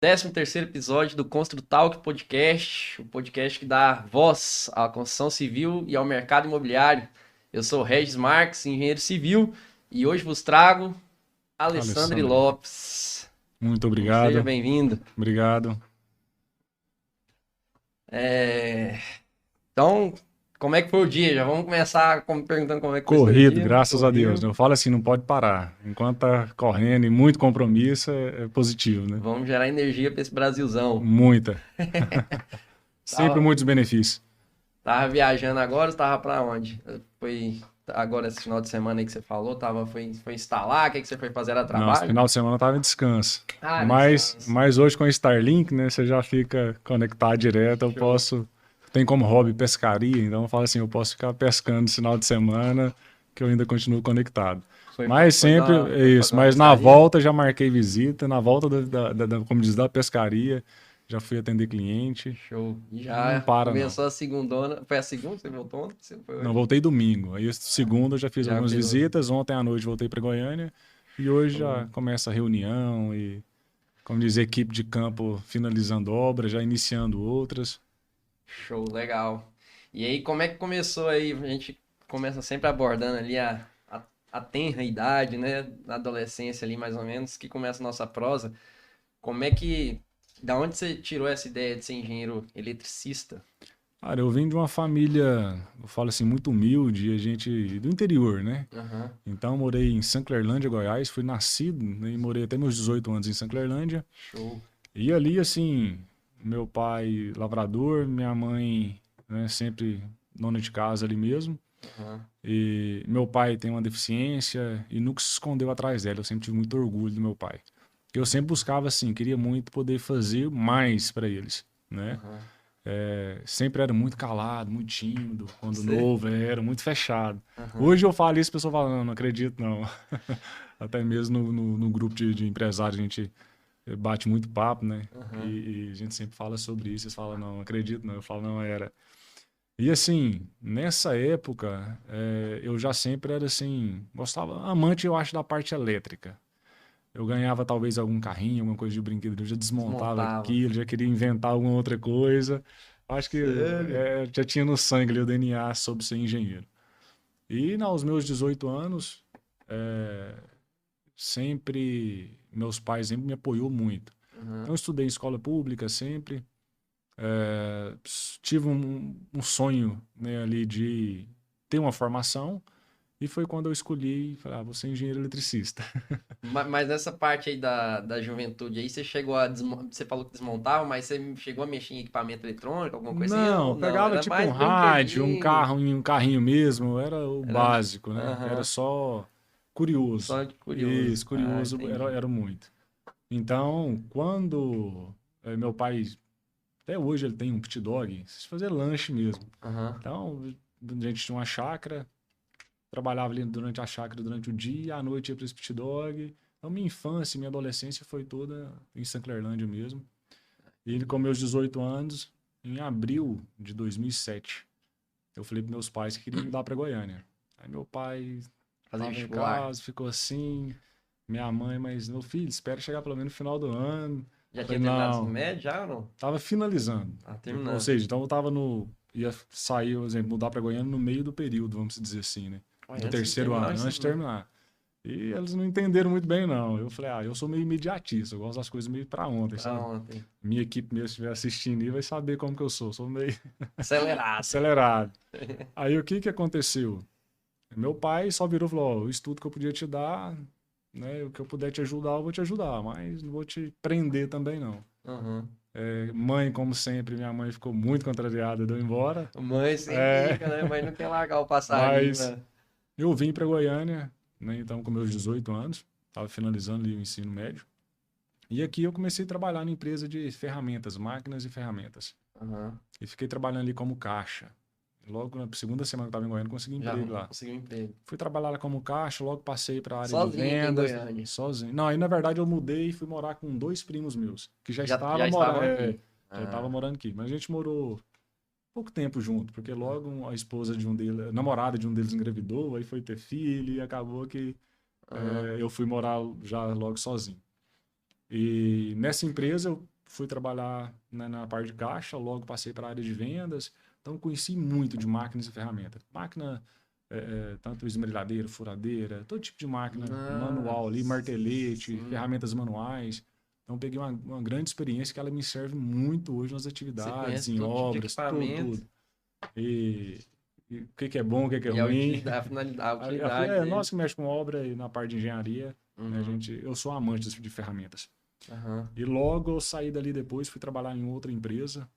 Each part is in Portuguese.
13º episódio do Constru Talk Podcast, o podcast que dá voz à construção civil e ao mercado imobiliário. Eu sou o Regis Marques, engenheiro civil, e hoje vos trago Alessandro Alessandro, Lopes. muito Seja obrigado. bem-vindo. Obrigado. Então, como é que foi o dia? Já vamos começar perguntando como é que foi o seu Corrido, dia. graças a Deus, Corrido. né? Eu falo assim, não pode parar. Enquanto tá correndo e muito compromisso, é positivo, né? Vamos gerar energia para esse Brasilzão. Muita. Sempre Tava, muitos benefícios. tava viajando agora, tava para onde? Foi agora esse final de semana aí que você falou, foi instalar, o que você foi fazer? Era Nossa, trabalho? final de semana eu tava em descanso. Ah, Mas, descanso. mas hoje com o Starlink, né? Você já fica conectado direto. Eu Show. posso. Tem como hobby pescaria, então eu falo assim, eu posso ficar pescando no final de semana, que eu ainda continuo conectado. Mas sempre é Foi isso. fazer uma Mas na pescaria? volta já marquei visita, na volta como diz, da pescaria, já fui atender cliente. Show. E Não já para, não. começou a segundona. Foi a segunda que você voltou ontem? Você foi Não, hoje? voltei domingo. Aí segunda eu já fiz Já algumas fez o visitas. Ontem à noite voltei para Goiânia. E hoje show. já começa a reunião e, como diz, equipe de campo finalizando obras, já iniciando outras. Show, legal. E aí, como é que começou aí? A gente começa sempre abordando ali a tenra idade, né? Na adolescência ali, mais ou menos, que começa a nossa prosa. Como é que... Da onde você tirou essa ideia de ser engenheiro eletricista? Cara, eu vim de uma família, eu falo assim, muito humilde, a gente do interior, né? Aham, Então, eu morei em Sanclerlândia, Goiás, fui nascido, né, e morei até meus 18 anos em Sanclerlândia. show. E ali, assim, meu pai lavrador, minha mãe, né, sempre dona de casa ali mesmo. Aham, E meu pai tem uma deficiência e nunca se escondeu atrás dela. Eu sempre tive muito orgulho do meu pai. Eu sempre buscava, assim, queria muito poder fazer mais para eles, né? aham. Sempre era muito calado, muito tímido, quando Você? novo, era muito fechado. Aham, Hoje eu falo isso, a pessoa fala, não, não acredito, não. Até mesmo no grupo de empresários a gente bate muito papo, né? aham. E a gente sempre fala sobre isso. Eles falam, não, não acredito, não. Eu falo, não, era. E assim, nessa época, eu já sempre era assim, gostava, amante, eu acho, da parte elétrica. Eu ganhava talvez algum carrinho, alguma coisa de brinquedo, eu já desmontava Desmontava. aquilo, já queria inventar alguma outra coisa. Acho que Sério? já tinha no sangue ali o DNA sobre ser engenheiro. E aos meus 18 anos, é, sempre, meus pais sempre me apoiou muito. Então, Aham. eu estudei em escola pública sempre, tive um sonho, né, ali de ter uma formação, e foi quando eu escolhi, falei, vou ser engenheiro eletricista. Mas nessa parte aí da juventude aí, você chegou a você falou que desmontava, mas você chegou a mexer em equipamento eletrônico, alguma coisa assim, Não, ou não? pegava Era tipo um mais rádio, brinquedinho. um carrinho mesmo, era o Era. básico, né? Era Aham. só curioso. Só de curioso. Isso, Ah, curioso entendi. era muito. Então, quando meu pai, até hoje ele tem um pit dog, fazer lanche mesmo. Aham. Então, a gente tinha uma chácara, trabalhava ali durante a chácara durante o dia, à noite ia para esse pit dog. Então, minha infância, minha adolescência foi toda em Sanclerlândia mesmo. E ele, com meus 18 anos, em abril de 2007, eu falei para meus pais que queria mudar para Goiânia. Aí meu pai Fazer estava em vestibular. casa, ficou assim. Minha mãe, mas meu filho, espera chegar pelo menos no final do ano. Já Falei, tinha terminado o ensino não, médio, já ou não? tava finalizando. Ah, Ou terminando. seja, então eu tava no. Ia sair, por exemplo, mudar para Goiânia no meio do período, vamos dizer assim, né? Olha, Do antes de terceiro terminar o ano, antes de ensino. terminar. E eles não entenderam muito bem, não. Eu falei, eu sou meio imediatista, eu gosto das coisas meio para ontem, Pra sabe? ontem. Minha equipe mesmo, se estiver assistindo aí, vai saber como que eu sou meio Acelerado. acelerado. Aí o que que aconteceu? Meu pai só virou e falou: ó, o estudo que eu podia te dar, né, o que eu puder te ajudar, eu vou te ajudar, mas não vou te prender também, não. Aham. Mãe, como sempre, minha mãe ficou muito contrariada, deu embora. Mãe sempre É, fica, né? Mas não quer largar o passarinho, mas né? eu vim para Goiânia, né, então com meus 18 anos, estava finalizando ali o ensino médio. E aqui eu comecei a trabalhar na empresa de ferramentas, máquinas e ferramentas. Aham. E fiquei trabalhando ali como caixa. Logo na segunda semana que eu estava em Goiânia, consegui Já emprego lá. conseguiu um emprego. Fui trabalhar lá como caixa, logo passei para a área de Sozinho aqui em vendas, Goiânia. sozinho. Não, aí na verdade eu mudei e fui morar com dois primos meus, que Já estavam aqui. já estava Ah, morando aqui. Mas a gente morou pouco tempo junto, porque logo a esposa de um deles, a namorada de um deles engravidou, aí foi ter filho e acabou que aham. eu fui morar já logo sozinho. E nessa empresa eu fui trabalhar na parte de caixa, logo passei para a área de vendas. Então conheci muito de máquinas e ferramentas. Máquina, tanto esmerilhadeira, furadeira, todo tipo de máquina manual ali, martelete, Sim. ferramentas manuais. Então peguei uma grande experiência que ela me serve muito hoje nas Você atividades, conhece em todo tipo de obras, tudo, equipamento tudo. E o que é bom, o que é e a ruim. utilidade, a utilidade dele. Nós que mexe com obra e na parte de engenharia, né, Uhum. eu sou amante de ferramentas. Aham. E logo eu saí dali depois, fui trabalhar em outra empresa,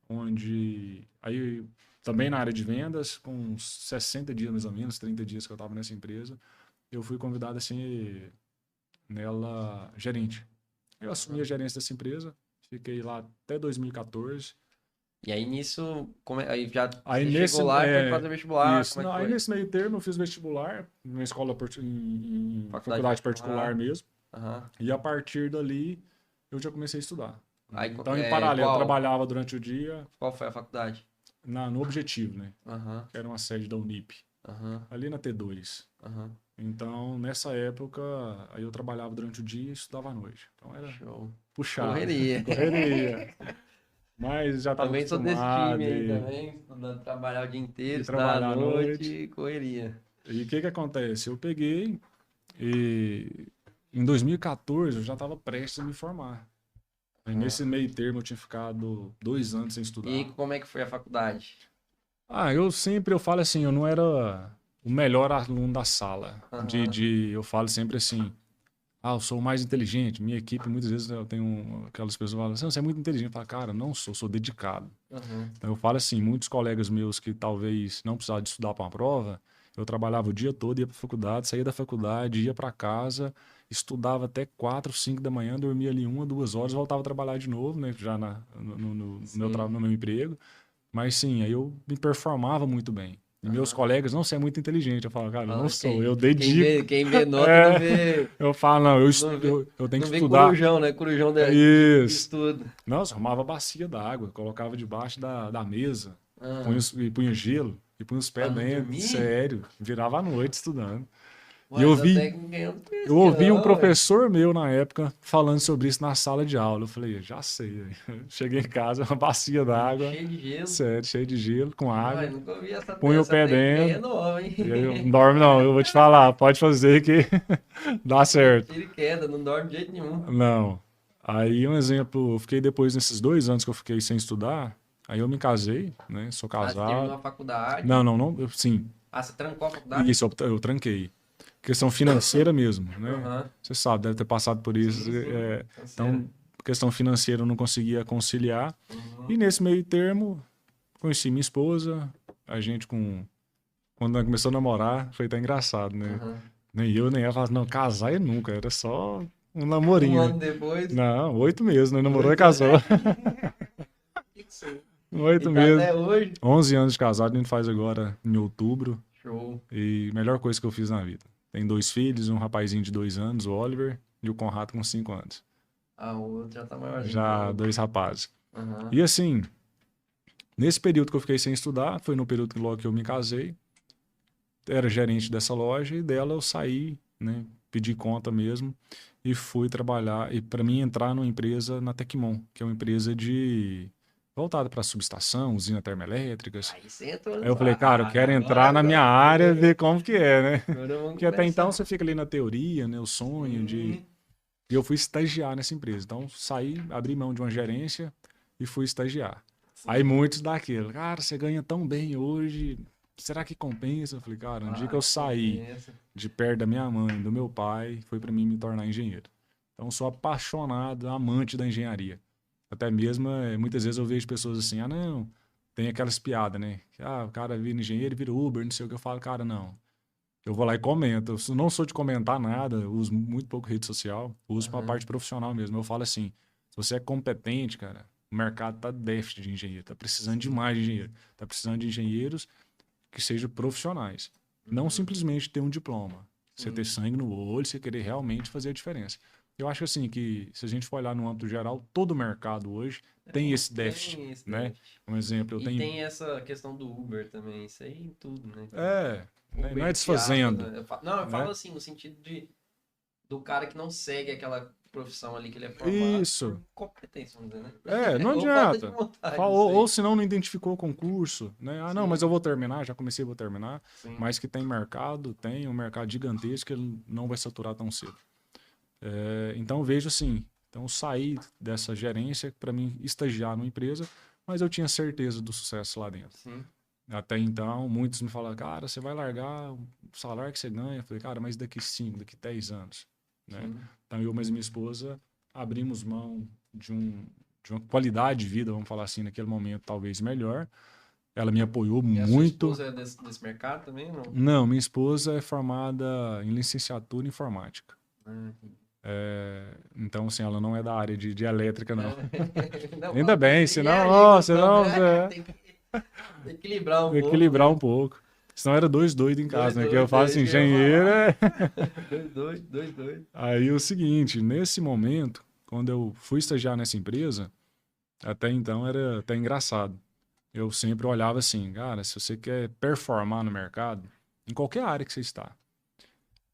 onde aí também na área de vendas, com uns 60 dias mais ou menos, 30 dias que eu estava nessa empresa, eu fui convidado a ser nela gerente. Eu assumi a Aham. gerência dessa empresa, fiquei lá até 2014. E aí nisso, aí já Aí você nesse, chegou lá e foi fazer vestibular, isso, como é que não, aí foi? nesse meio termo eu fiz vestibular, numa escola, em Faculdade faculdade particular particular. mesmo, Aham. e a partir dali eu já comecei a estudar, né? Aí, Então, em paralelo, eu qual? trabalhava durante o dia Qual foi a faculdade? no Objetivo, né? Aham. Que era uma sede da Unip, Aham. ali na T2. Aham. Então, nessa época, aí eu trabalhava durante o dia e estudava à noite. Então, era Show. puxado, Correria. correria. Mas já estava Também sou desse time acostumado aí também, estudando, trabalhar o dia inteiro, e estudar à trabalhar à noite. noite, correria. E o que que acontece? Eu peguei e em 2014 eu já estava prestes a me formar. Aí, nesse Aham. meio termo eu tinha ficado 2 anos sem E aí, estudar. como é que foi a faculdade? Eu falo assim, eu não era o melhor aluno da sala. Aham. Eu falo sempre assim, eu sou o mais inteligente. Minha equipe, muitas vezes eu tenho aquelas pessoas que falam assim, você é muito inteligente. Eu falo, cara, não sou, sou dedicado. Aham. Então eu falo assim, muitos colegas meus que talvez não precisavam de estudar para uma prova, eu trabalhava o dia todo, ia para a faculdade, saía da faculdade, ia para casa, estudava até 4, 5 da manhã, dormia ali 1, 2 horas, voltava a trabalhar de novo, né, já Sim. no meu emprego. Mas sim, aí eu me performava muito bem. E meus Aham. colegas, não, você é muito inteligente. Eu falo, cara, eu não Fala sou, eu quem dedico. vê, quem vê nota não vê, Eu falo, não, não vê, eu tenho que não vê estudar. corujão, né? Corujão É de isso. estudo. Nossa, arrumava bacia d'água, colocava debaixo da mesa, Ah, punha gelo e punha os pra pés não dentro, dormir? sério. Virava a noite estudando. E Mas até que ganhando eu conhecia, ouvi um não, ué. professor meu na época falando sobre isso na sala de aula. Eu falei, já sei. Velho. Cheguei em casa, uma bacia d'água, Cheio de gelo. sério, cheio de gelo, com Mas água, nunca ouvi punha o essa pé técnica aí, é dentro. nova, hein? E aí eu, não dorme não, eu vou te falar, pode fazer que dá certo. Tira e queda, não dorme de jeito nenhum. Não. Aí um exemplo, eu fiquei depois nesses 2 anos que eu fiquei sem estudar, aí eu me casei, né? Sou Ah, você terminou casado. a faculdade. Não, sim. Ah, você trancou a faculdade? Isso, eu tranquei. Questão financeira mesmo, né? Aham. Você sabe, deve ter passado por isso. Sim, sim. Então, Canseira. questão financeira eu não conseguia conciliar. E Uhum. nesse meio termo, conheci minha esposa, a gente quando nós começou a namorar, foi até engraçado, né? Aham. Nem eu, nem ela falava, não, casar é nunca, era só um Um namorinho, né? ano depois, Não, 8 meses, né? Namorou e 8 casou. anos. Fixou. E oito tá meses. até hoje. 11 anos de casado, a gente faz agora em outubro. Show. E melhor coisa que eu fiz na vida. Tem 2 filhos, um rapazinho de 2 anos, o Oliver, e o Conrado com 5 anos. Ah, o outro já tá maiorzinho que o Já outro. 2 rapazes. Aham. E assim, nesse período que eu fiquei sem estudar, foi no período que logo que eu me casei, era gerente dessa loja e dela eu saí, né, pedi conta mesmo e fui trabalhar e para mim entrar numa empresa na Tecmon, que é uma empresa de voltada para subestação, usina termoelétricas. Aí você entrou Aí no. eu falei, cara, eu quero entrar na minha Agora, área, ver como que é, né? agora vamos Porque até então começar. você fica ali na teoria, né, o sonho de Sim. e eu fui estagiar nessa empresa. Então saí, abri mão de uma gerência e fui estagiar. Aí Sim. muitos daquilo, cara, você ganha tão bem hoje, será que compensa? Eu falei, cara, no dia que Claro eu que saí compensa. de perto da minha mãe, do meu pai, foi para mim me tornar engenheiro. Então sou apaixonado, amante da engenharia. Até mesmo, muitas vezes eu vejo pessoas assim, não, tem aquelas piadas, né? O cara vira engenheiro, vira Uber, não sei o que. Eu falo, cara, não. Eu vou lá e comento. Eu não sou de comentar nada, eu uso muito pouco rede social, eu uso para a Aham. parte profissional mesmo. Eu falo assim, se você é competente, cara, o mercado tá déficit de engenheiro, tá precisando Sim. demais de engenheiro. Tá precisando de engenheiros que sejam profissionais. Não Uhum. simplesmente ter um diploma. Você ter Sim. sangue no olho, você querer realmente fazer a diferença. Eu acho assim que, se a gente for olhar no âmbito geral, todo mercado hoje tem esse déficit, Tem esse né? déficit. Um exemplo, eu E tenho... tem essa questão do Uber também. Isso aí em tudo, né? É, né? Não Uber é entre aspas, desfazendo, né? Não, eu falo né? assim, no sentido de do cara que não segue aquela profissão ali que ele é formado Isso. por competência, vamos dizer, né? Não Ou falta de adianta. vontade, Ou, não sei. ou se não identificou o concurso, né? Ah, não, Sim. mas eu vou terminar, já comecei, vou terminar. Sim. Mas que tem mercado, tem um mercado gigantesco, ele não vai saturar tão cedo. Então eu vejo assim, então eu saí dessa gerência para mim estagiar numa empresa, mas eu tinha certeza do sucesso lá dentro. Sim. Até então, muitos me falaram, cara, você vai largar o salário que você ganha? Eu falei, cara, mas daqui 5, daqui 10 anos, né? Sim. Então eu, mas minha esposa, abrimos mão de uma qualidade de vida, vamos falar assim, naquele momento talvez melhor. Ela me apoiou E a sua muito. esposa é desse mercado também, não? Não, minha esposa é formada em licenciatura em informática. Entendi. Então, assim, ela não é da área de elétrica, não. Não, Ainda bem, senão, engenharia, senão tem que equilibrar um pouco. equilibrar um pouco. Senão era dois doidos em casa, né? Que eu Dois, falo assim, isso que eu ia engenheiro é... Dois. Aí o seguinte, nesse momento, quando eu fui estagiar nessa empresa, até então era até engraçado. Eu sempre olhava assim, cara, se você quer performar no mercado, em qualquer área que você está,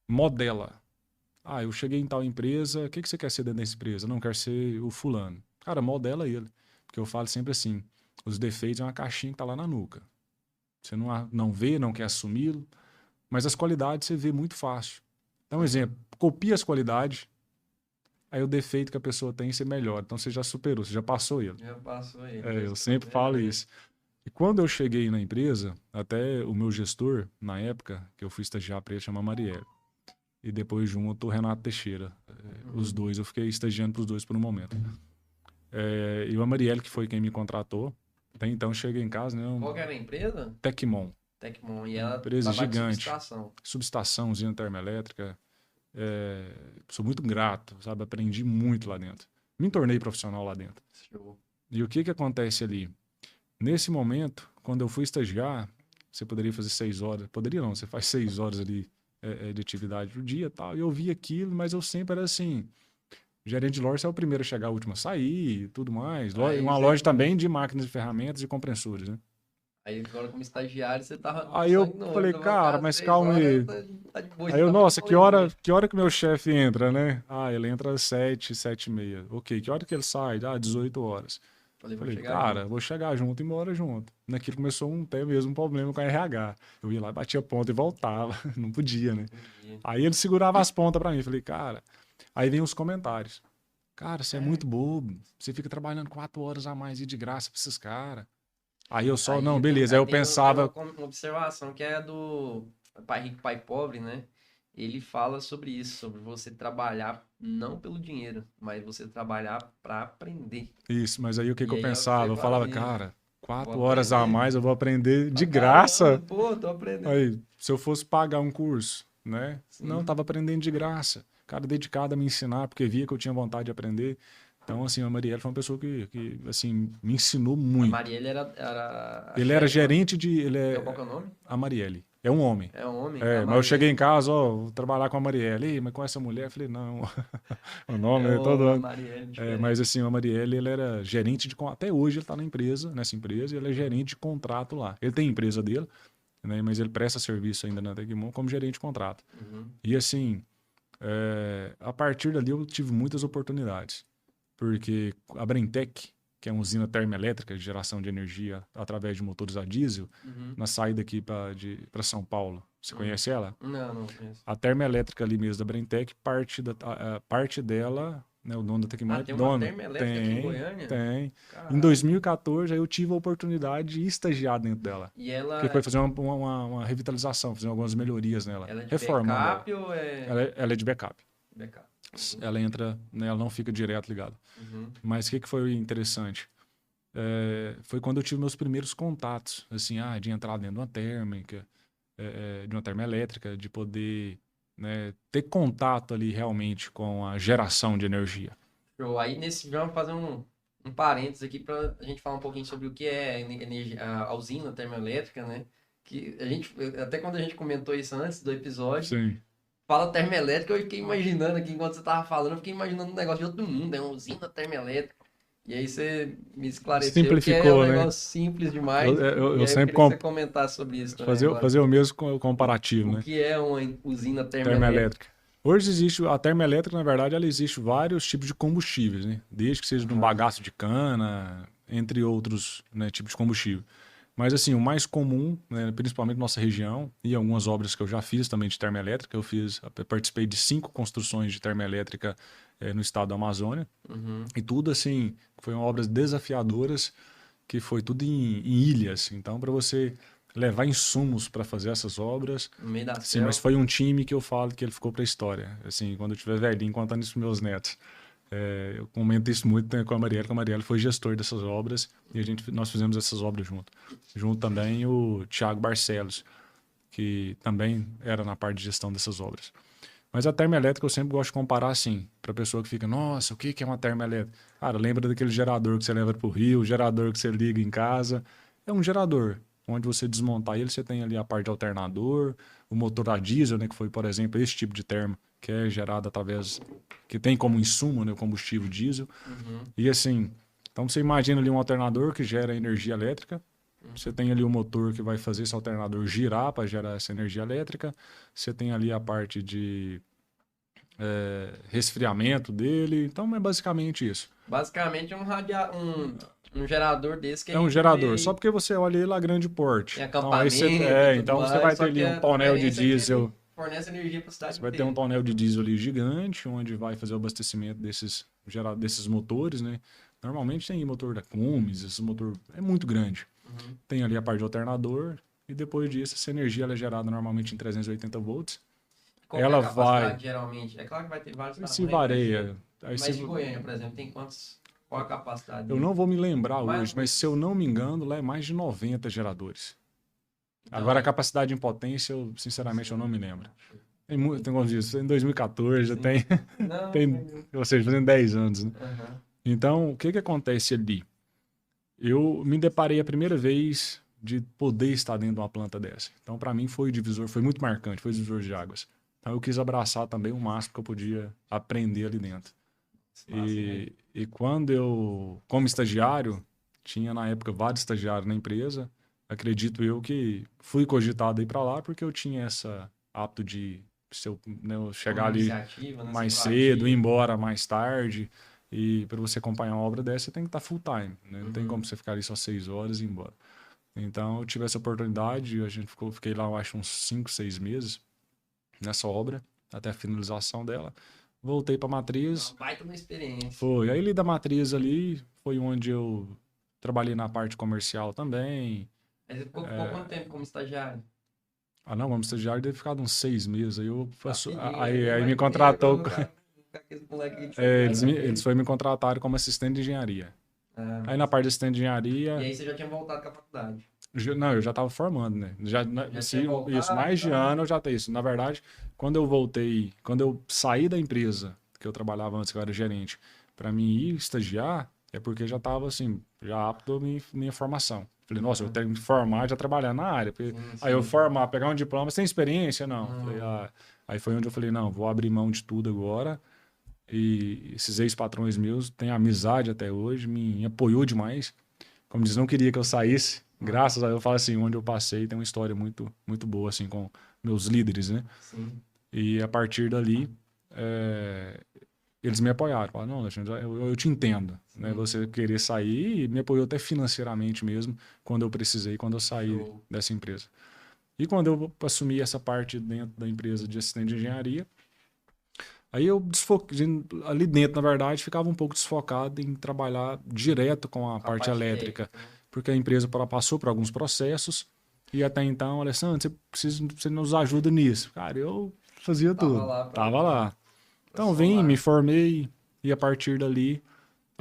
modela. Ah, eu cheguei em tal empresa, o que você quer ser dentro dessa empresa? Não, quero ser o fulano. Cara, modela ele. Porque eu falo sempre assim, os defeitos é uma caixinha que tá lá na nuca. Você não vê, não quer assumi-lo, mas as qualidades você vê muito fácil. Então, um exemplo, copia as qualidades, aí o defeito que a pessoa tem você melhora. Então você já superou, você já passou ele. Já passou ele. Eu sempre falo isso. E quando eu cheguei na empresa, até o meu gestor, na época, que eu fui estagiar para ele, chama Marielle. E depois junto o Renato Teixeira. Os dois, eu fiquei estagiando para os dois por um momento. E a Marielle, que foi quem me contratou. Até então eu cheguei em casa, né? Qual que era a empresa? Tecmon. Tecmon. E ela Empresa trabalha de gigante. subestação. Subestação, usina termoelétrica. Sou muito grato, sabe? Aprendi muito lá dentro. Me tornei profissional lá dentro. Show. E o que acontece ali? Nesse momento, quando eu fui estagiar, você poderia fazer 6 horas. Poderia não, você faz 6 horas ali de atividade por dia e tal. E eu vi aquilo, mas eu sempre era assim... Gerente de loja é o primeiro a chegar, o último a sair e tudo mais. Uma loja também de máquinas de ferramentas e compressores, né? Aí agora como estagiário você tava... Aí eu falei, cara, mas calma aí. Tá de boa, Aí eu, tá nossa, bom, que hora que meu chefe entra, né? Ah, ele entra às 7, 7h30. Ok, que hora que ele sai? Ah, 18 horas. Falei, Falei, cara, vou chegar junto e embora junto. Naquilo começou até mesmo um problema com a RH. Eu ia lá, batia ponta e voltava. Não podia, né? Aí ele segurava as pontas pra mim. Falei, cara... Aí vem os comentários. Cara, você é muito bobo. Você fica trabalhando 4 horas a mais e de graça pra esses caras. Aí eu só, não, beleza. Aí eu pensava... Uma observação que é do Pai Rico, Pai Pobre, né? Ele fala sobre isso, sobre você trabalhar não pelo dinheiro, mas você trabalhar para aprender. Isso, mas aí o que eu aí pensava? Eu falava, fazia. cara, 4 Vou horas a aprender. mais eu vou aprender de Caramba, graça. pô, tô aprendendo. Aí, se eu fosse pagar um curso, né? Sim. Não, tava aprendendo de graça. Cara dedicado a me ensinar, porque via que eu tinha vontade de aprender. Então, assim, a Marielle foi uma pessoa que assim, me ensinou muito. A Marielle era Ele era gerente de... Qual que é o nome? A Marielle. É um homem. É um homem? Mas eu cheguei em casa, vou trabalhar com a Marielle. Ei, mas com essa mulher? Eu falei, não. O nome é todo ano. Mas assim, a Marielle, ele era gerente de... Até hoje ele tá nessa empresa, e ele é gerente de contrato lá. Ele tem a empresa dele, né, mas ele presta serviço ainda na Tecmon como gerente de contrato. E assim, a partir dali eu tive muitas oportunidades. Porque a Brentec, que é uma usina termoelétrica de geração de energia através de motores a diesel, na saída aqui para São Paulo. Você conhece ela? Não conheço. A termoelétrica ali mesmo da Brentec, parte dela, né, o dono da Tecmon, tem uma termoelétrica aqui em Goiânia? Tem. Em 2014, aí eu tive a oportunidade de estagiar dentro dela. E ela... Que foi fazer uma revitalização, fazer algumas melhorias nela. Ela é de reformando backup ou é... Ela é de backup. Backup. Ela entra, né, ela não fica direto ligada. Mas o que foi interessante? Foi quando eu tive meus primeiros contatos, assim, de entrar dentro de uma térmica, de uma termoelétrica, de poder, né, ter contato ali realmente com a geração de energia. Show. Aí vamos fazer um parênteses aqui para a gente falar um pouquinho sobre o que é a usina termoelétrica, né? Que até quando a gente comentou isso antes do episódio, Sim. fala termoelétrica, eu fiquei imaginando aqui, enquanto você tava falando, eu fiquei imaginando um negócio de outro mundo, é uma usina termoelétrica. E aí você me esclareceu Simplificou, que é um né? negócio simples demais. Eu sempre queria que você comentasse sobre isso também fazer o mesmo comparativo, né? O que é uma usina Termoelétrica. Hoje existe, a termoelétrica, na verdade, ela existe vários tipos de combustíveis, né? Desde que seja de um bagaço de cana, entre outros, né, tipos de combustível. Mas assim, o mais comum, né, principalmente na nossa região, e algumas obras que eu já fiz também de termoelétrica, eu participei de 5 construções de termoelétrica no estado da Amazônia, Uhum. e tudo assim, foram obras desafiadoras, que foi tudo em ilhas. Então, para você levar insumos para fazer essas obras, No meio da sim, mas selva. foi um time que eu falo que ele ficou para a história. Assim, quando eu tiver velhinho, contando isso para meus netos. Eu comento isso muito, né, com a Marielle, que a Marielle foi gestor dessas obras e nós fizemos essas obras junto. Junto também o Thiago Barcelos, que também era na parte de gestão dessas obras. Mas a termoelétrica eu sempre gosto de comparar assim, para a pessoa que fica, nossa, o que é uma termoelétrica? Cara, lembra daquele gerador que você leva para o rio, o gerador que você liga em casa. É um gerador, onde você desmontar ele, você tem ali a parte de alternador, o motor a diesel, né, que foi, por exemplo, esse tipo de termo, que é gerado através, que tem como insumo, né, o combustível diesel. Uhum. E assim, então você imagina ali um alternador que gera energia elétrica, você tem ali o motor que vai fazer esse alternador girar para gerar essa energia elétrica. Você tem ali a parte de resfriamento dele. Então é basicamente isso. Basicamente é um gerador desse que a É um gente gerador, só vê porque você olha ele a grande porte. em Então aí acampamento e tudo então você vai mais, ter só que ali um a tonel de diferença é que ele diesel. fornece energia para a Você cidade vai ter um inteira. tonel de diesel ali gigante, onde vai fazer o abastecimento desses motores, né? Normalmente tem motor da Cummins, esse motor é muito grande. Uhum. Tem ali a parte de alternador, e depois disso, essa energia ela é gerada normalmente em 380 volts. Qual que é a Ela vai, capacidade, geralmente? É claro que vai ter vários se tamanhos, varia. mas de Goiânia, por exemplo, tem quantos? Qual a capacidade Eu dele? não vou me lembrar Mais hoje, ou mas se eu menos. não me engano, lá é mais de 90 geradores. Então, Agora, a capacidade em potência, sinceramente, eu não me lembro. Tem como diz, em 2014 já sim. tem, Não, tem, ou seja, fazendo 10 anos, né? aham. Então, o que que acontece ali? Eu me deparei a primeira vez de poder estar dentro de uma planta dessa. Então, para mim, foi o divisor, foi muito marcante, foi o divisor de águas. Então, eu quis abraçar também o máximo que eu podia aprender ali dentro. Massa, velho. E quando eu, como estagiário, tinha na época vários estagiários na empresa, acredito eu que fui cogitado aí para lá porque eu tinha essa apto de se eu, né, eu chegar Tomar ali iniciativa, né? Ser mais cedo, ir proativo. embora mais tarde. E para você acompanhar uma obra dessa, você tem que estar full time, né? Não tem como Uhum. você ficar ali só 6 horas e ir embora. Então, eu tive essa oportunidade, fiquei lá, eu acho, uns 5, 6 meses nessa obra, até a finalização dela. Voltei para a Uma matriz, baita uma experiência. foi. Aí ali da matriz ali foi onde eu trabalhei na parte comercial também. Aí você ficou quanto tempo como estagiário? Ah, não, como estagiário deve ficar uns 6 meses. Rapidinho, Aí mais me de meia, contratou. quando o cara fica aquele moleque aí de 6 anos Eles ali. foram me contratar como assistente de engenharia. Ah, Aí na massa. parte de assistente de E engenharia, aí você já tinha voltado com a faculdade. não, eu já estava formando, né? Já tinha Isso, voltado e mais de tal. ano eu já tenho isso. Na verdade, quando eu voltei, quando eu saí da empresa que eu trabalhava antes, que eu era gerente, para mim ir estagiar, é porque já estava assim, já apto a minha formação. Falei, nossa, eu Aham. tenho que me formar e já trabalhar na área. Sim, Aí eu sim. formar, pegar um diploma, você tem experiência? Não. Falei, Não. aí foi onde eu falei, não, vou abrir mão de tudo agora. E esses ex-patrões meus têm amizade até hoje, me apoiou demais. Como diz, não queria que eu saísse. Aham. Graças a Deus, eu falo assim, onde eu passei tem uma história muito, muito boa, assim, com meus líderes, né? Sim. E a partir dali, eles me apoiaram. Falaram, não, Alexandre, eu te entendo, né? Sim. Você querer sair e me apoiou até financeiramente mesmo, quando eu precisei, quando eu saí Show. dessa empresa. E quando eu assumi essa parte dentro da empresa de assistente de engenharia, aí eu ali dentro, na verdade, ficava um pouco desfocado em trabalhar direto com a Com a parte parte elétrica, técnica, né? porque a empresa passou por alguns processos e até então, Alessandro, você nos ajuda nisso. Cara, eu fazia Tava tudo, lá tava lá. pra Então vim, me somar. formei e a partir dali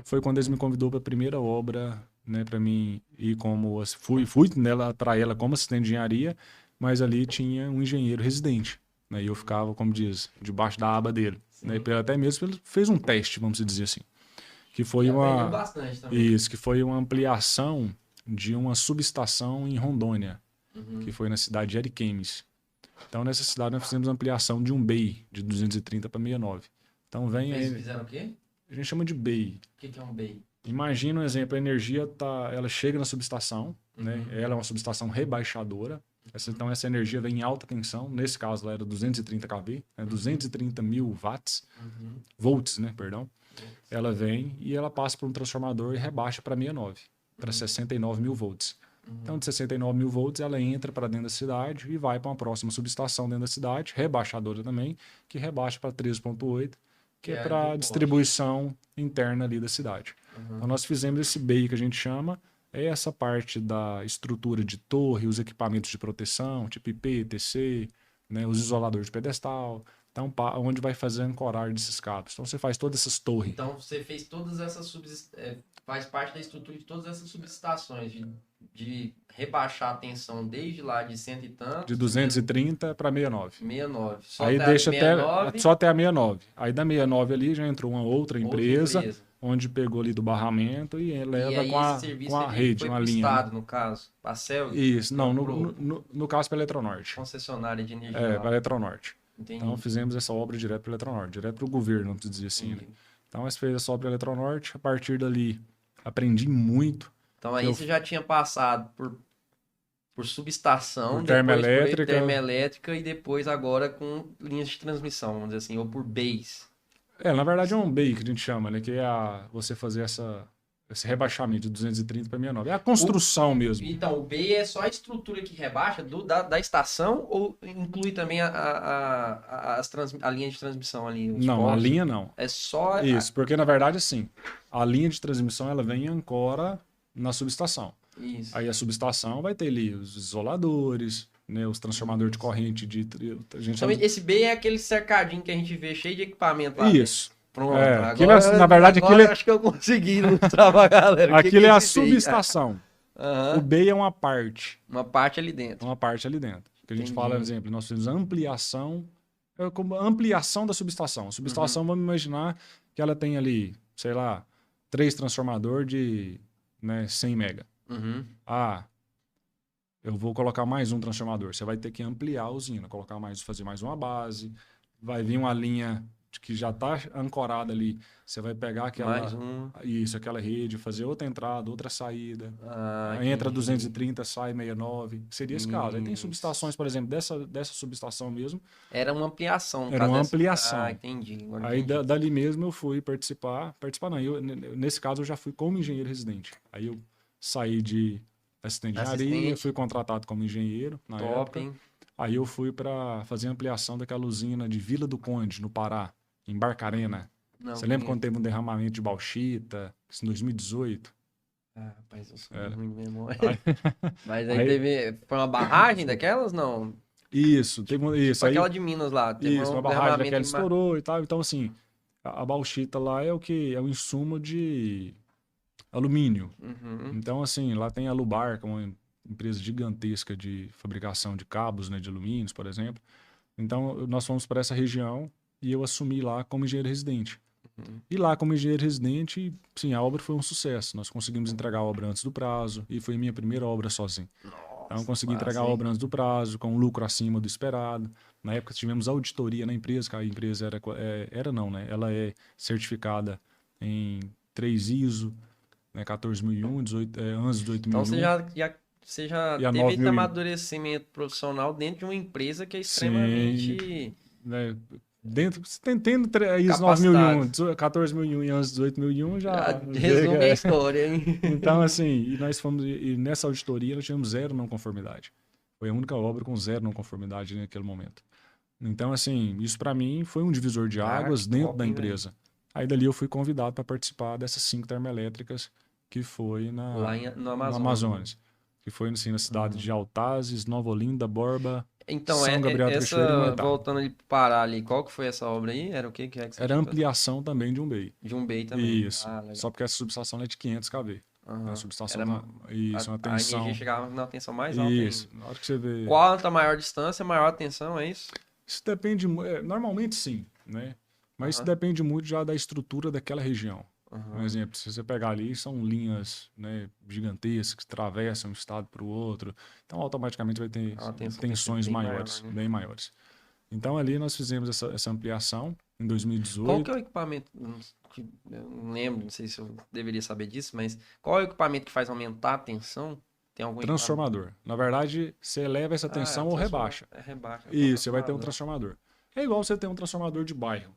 foi quando eles me convidou para a primeira obra, né, para mim ir fui nela para ela como assistente de engenharia, mas ali tinha um engenheiro residente, né, e eu ficava, como diz, debaixo da aba dele, né, Sim. até mesmo ele fez um teste, vamos dizer assim, que E foi aprendeu uma bastante também. isso, que foi uma ampliação de uma subestação em Rondônia, que Uhum. foi na cidade de Ariquemes. Então nessa cidade nós fizemos ampliação de um BEI de 230 para 69. Então vem aí, Fizeram o quê? a gente chama de BEI. O que que é um BEI? Imagina um exemplo, a energia ela chega na subestação, né? Uhum. Ela é uma subestação rebaixadora. Então essa energia vem em alta tensão, nesse caso lá era 230 kV, né, 230 mil watts, volts, né, perdão. Ela vem e ela passa por um transformador e rebaixa para 69, para 69 mil volts. Então, de 69 mil volts, ela entra para dentro da cidade e vai para uma próxima subestação dentro da cidade, rebaixadora também, que rebaixa para 13,8, que é para distribuição interna ali da cidade. Então, nós fizemos esse BEI que a gente chama, é essa parte da estrutura de torre, os equipamentos de proteção, tipo IP, TC, né, os isoladores de pedestal, então, onde vai fazer a ancoragem desses cabos. Então, você faz todas essas torres. Então, você fez todas essas faz parte da estrutura de todas essas subestações, de rebaixar a tensão desde lá de cento e tanto. De 230 para 69. 69. Só aí deixa 69. Só até a 69. Aí da 69 ali já entrou uma outra empresa. Onde pegou ali do barramento e leva aí, com a rede, uma linha. Estado, no caso, a CELG? Isso, não, no caso para a Eletronorte. Concessionária de energia. Para a Eletronorte. Entendi. Então fizemos essa obra direto para a Eletronorte, direto para o governo, vamos dizer assim. Né? Então nós fez essa obra para a Eletronorte, a partir dali aprendi muito. Então aí você já tinha passado por subestação, por termoelétrica e depois agora com linhas de transmissão, vamos dizer assim, ou por base. Na verdade é um BEI que a gente chama, né? Que é você fazer esse rebaixamento de 230 para 69. É a construção mesmo. Então, o BEI é só a estrutura que rebaixa da estação ou inclui também a linha de transmissão ali? Não, postos? A linha não. É só... Isso, porque na verdade assim, a linha de transmissão ela vem e ancora na subestação. Isso. Aí a subestação vai ter ali os isoladores, né, os transformadores de corrente então, esse B é aquele cercadinho que a gente vê cheio de equipamento lá. Isso. Pronto. Agora, na verdade, acho que eu consegui ilustrar pra galera. Aquilo é a subestação. Uhum. O BEI é uma parte. Uma parte ali dentro. Uma parte ali dentro. Que a gente fala, por exemplo, nós fizemos ampliação da subestação. A subestação, vamos imaginar que ela tem ali, sei lá, 3 transformadores de 100 mega. Eu vou colocar mais um transformador. Você vai ter que ampliar a usina, fazer mais uma base. Vai vir uma linha que já está ancorada ali. Você vai pegar aquela rede, fazer outra entrada, outra saída. Entra 230, sai 69. Seria esse caso. Aí tem subestações, por exemplo, dessa subestação mesmo. Era uma ampliação. Era uma ampliação. Entendi. Aí dali mesmo eu fui participar. Nesse caso eu já fui como engenheiro residente. Aí eu saí de assistente de engenharia, fui contratado como engenheiro na época. Hein? Aí eu fui para fazer a ampliação daquela usina de Vila do Conde, no Pará, em Barcarena. Você lembra quando teve um derramamento de bauxita, isso em 2018? Rapaz, eu sou ruim de memória. Mas aí foi uma barragem daquelas, não? Isso, isso. Aquela de Minas lá. Uma barragem daquela estourou e tal. Então, assim, a bauxita lá é o insumo de alumínio. Então, assim, lá tem a Lubar, que é uma empresa gigantesca de fabricação de cabos, né, de alumínios, por exemplo. Então, nós fomos para essa região e eu assumi lá como engenheiro residente. E lá, como engenheiro residente, sim, a obra foi um sucesso. Nós conseguimos entregar a obra antes do prazo e foi a minha primeira obra sozinho. Então, consegui entregar a obra antes do prazo, com um lucro acima do esperado. Na época, tivemos auditoria na empresa, que a empresa ela é certificada em 3 ISO, 14.001, ANSI 18.001. Então você já teve esse amadurecimento profissional dentro de uma empresa que é extremamente... Sim, né? Você tendo ISO 9.001, 14.001 e ANSI 18.001 já resume a história, hein? Então, assim, nós fomos... E nessa auditoria nós tivemos 0 não conformidade. Foi a única obra com 0 não conformidade naquele momento. Então, assim, isso para mim foi um divisor de águas dentro da empresa. Né? Aí dali eu fui convidado para participar dessas 5 termoelétricas que foi no Amazonas. Que foi assim, na cidade de Altazes, Nova Olinda, Borba, então, São Gabriel do Cachoeiro e Humaitá. Voltando ali para Pará ali, qual que foi essa obra aí? Era o que é que você Era ampliação também de um BEI. De um BEI também. Isso. Só porque essa subestação é de 500 kV. A subestação uma tensão. A energia chegava na tensão mais alta. Isso. Na hora que você vê... Quanto a maior distância, maior a tensão, é isso? Isso depende... Normalmente sim, né? Mas isso depende muito já da estrutura daquela região. Por exemplo, se você pegar ali, são linhas, né, gigantescas que atravessam um estado para o outro. Então, automaticamente vai ter tensões maiores, maior, né? Bem maiores. Então, ali nós fizemos essa ampliação em 2018. Qual que é o equipamento? Eu não lembro, não sei se eu deveria saber disso, mas qual é o equipamento que faz aumentar a tensão tem algum Transformador. Na verdade, você eleva essa tensão ou rebaixa. Rebaixa. Isso, você vai ter um transformador. É igual você ter um transformador de bairro.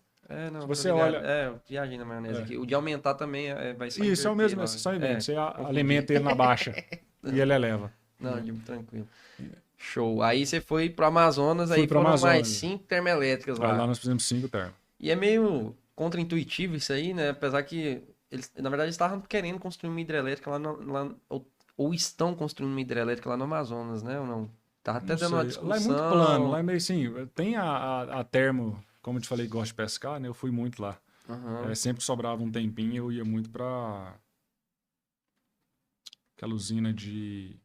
Não, Se tô você ligado. olha... eu viajei na maionese aqui. O de aumentar também vai só Isso, é o mesmo, lá. só inverte. Você confundi. alimenta ele na baixa e ele eleva. Não, tranquilo. Show. Aí você foi pro Amazonas, Fui aí pro foram mais Amazonas. 5 termoelétricas Aí lá. lá nós fizemos 5 termos. E é meio contra-intuitivo isso aí, né? Apesar que eles, na verdade, estavam querendo construir uma hidrelétrica ou estão construindo uma hidrelétrica lá no Amazonas, né? Ou não? Tava até Não dando uma sei. discussão. Lá é muito plano, lá é meio assim, tem a termo, como eu te falei, que gosto de pescar, né? Eu fui muito lá. Uhum. Sempre que sobrava um tempinho, eu ia muito pra aquela usina de...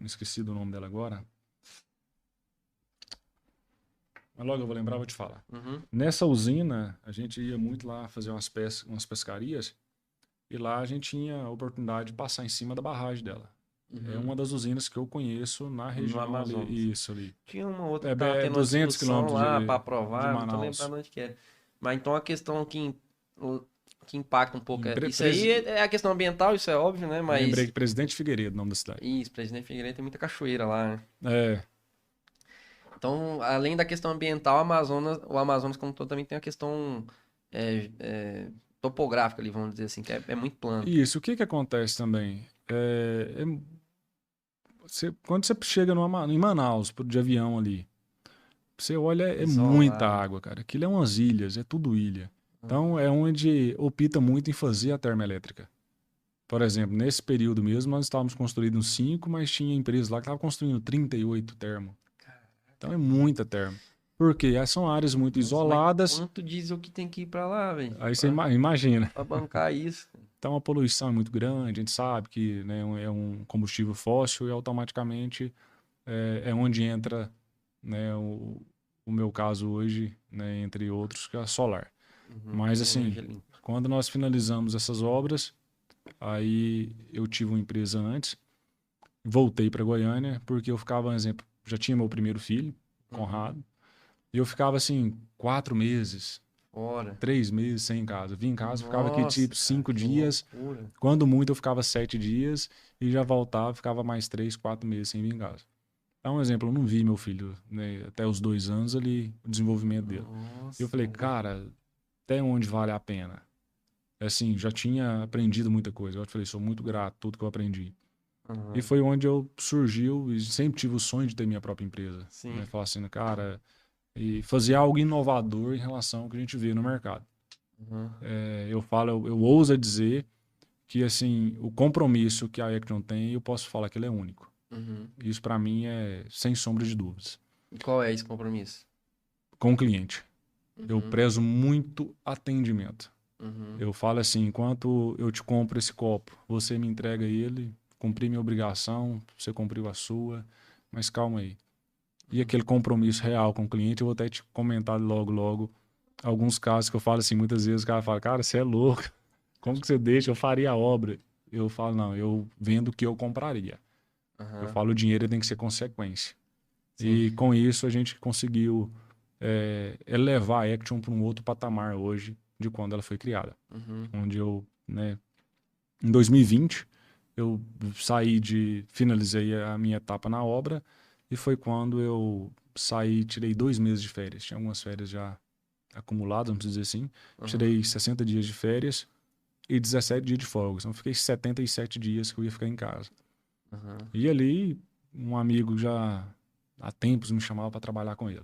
Esqueci do nome dela agora. Mas logo eu vou lembrar, vou te falar. Uhum. Nessa usina, a gente ia muito lá fazer umas pescarias e lá a gente tinha a oportunidade de passar em cima da barragem dela. Uhum. É uma das usinas que eu conheço na região Amazonas. ali. Isso ali. Tinha uma outra que É, tava é tendo 200 uma discussão quilômetros lá de pra aprovar, não tô Manaus. lembrando onde que é. Mas então a questão que impacta um pouco isso Presi- aí é a questão ambiental, isso é óbvio, né? Mas Lembrei que Presidente Figueiredo, o nome da cidade. isso, Presidente Figueiredo tem muita cachoeira lá, né? É, Então, além da questão ambiental, o Amazonas como todo também tem a questão topográfica ali, vamos dizer assim, que é muito plano. isso. O que que acontece também? Quando você chega em Manaus, de avião ali, você olha, é Isolado. muita água, cara. Aquilo é umas ilhas, é tudo ilha. Então, é onde opta muito em fazer a termoelétrica. Por exemplo, nesse período mesmo, nós estávamos construindo 5, mas tinha empresas lá que estavam construindo 38 termo. Então, é muita termo. Por quê? São áreas muito isoladas. Mas quanto diesel que tem que ir pra lá, velho? Aí você imagina. Pra bancar isso. Então, a poluição é muito grande. A gente sabe que, né, é um combustível fóssil e automaticamente é onde entra, né, o meu caso hoje, né, entre outros, que é a solar. Mas assim, quando nós finalizamos essas obras, aí eu tive uma empresa antes, voltei para Goiânia, porque eu ficava, por exemplo, já tinha meu primeiro filho, Conrado, e eu ficava assim, 4 meses, 3 meses sem em casa. Vim em casa, ficava aqui tipo 5 dias, quando muito eu ficava 7 dias, e já voltava, ficava mais 3, 4 meses sem vir em casa. Então, um exemplo, eu não vi meu filho, né, até os 2 anos ali, o desenvolvimento dele. E eu falei, cara, até onde vale a pena? Assim, já tinha aprendido muita coisa. Eu falei, sou muito grato a tudo que eu aprendi. E foi onde eu surgiu e sempre tive o sonho de ter minha própria empresa. Né? Falar assim, cara, e fazer algo inovador em relação ao que a gente vê no mercado. Eu ouso dizer que, assim, o compromisso que a Ection tem, eu posso falar que ele é único. Isso para mim é sem sombra de dúvidas. E qual é esse compromisso? Com o cliente. Eu prezo muito atendimento. Eu falo assim, enquanto eu te compro esse copo, você me entrega ele, cumpri minha obrigação, você cumpriu a sua, mas calma aí. E aquele compromisso real com o cliente, eu vou até te comentar logo alguns casos que eu falo assim, muitas vezes o cara fala, cara, você é louco, como que você deixa? Eu faria a obra. Eu falo, não, eu vendo o que eu compraria. Eu falo, o dinheiro tem que ser consequência. Sim. E com isso a gente conseguiu elevar a Action para um outro patamar hoje de quando ela foi criada. Onde eu, né, em 2020, eu finalizei a minha etapa na obra e foi quando eu tirei 2 meses de férias. Tinha algumas férias já acumuladas, vamos dizer assim. Tirei 60 dias de férias e 17 dias de folga. Então, fiquei 77 dias que eu ia ficar em casa. E ali, um amigo já há tempos me chamava para trabalhar com ele.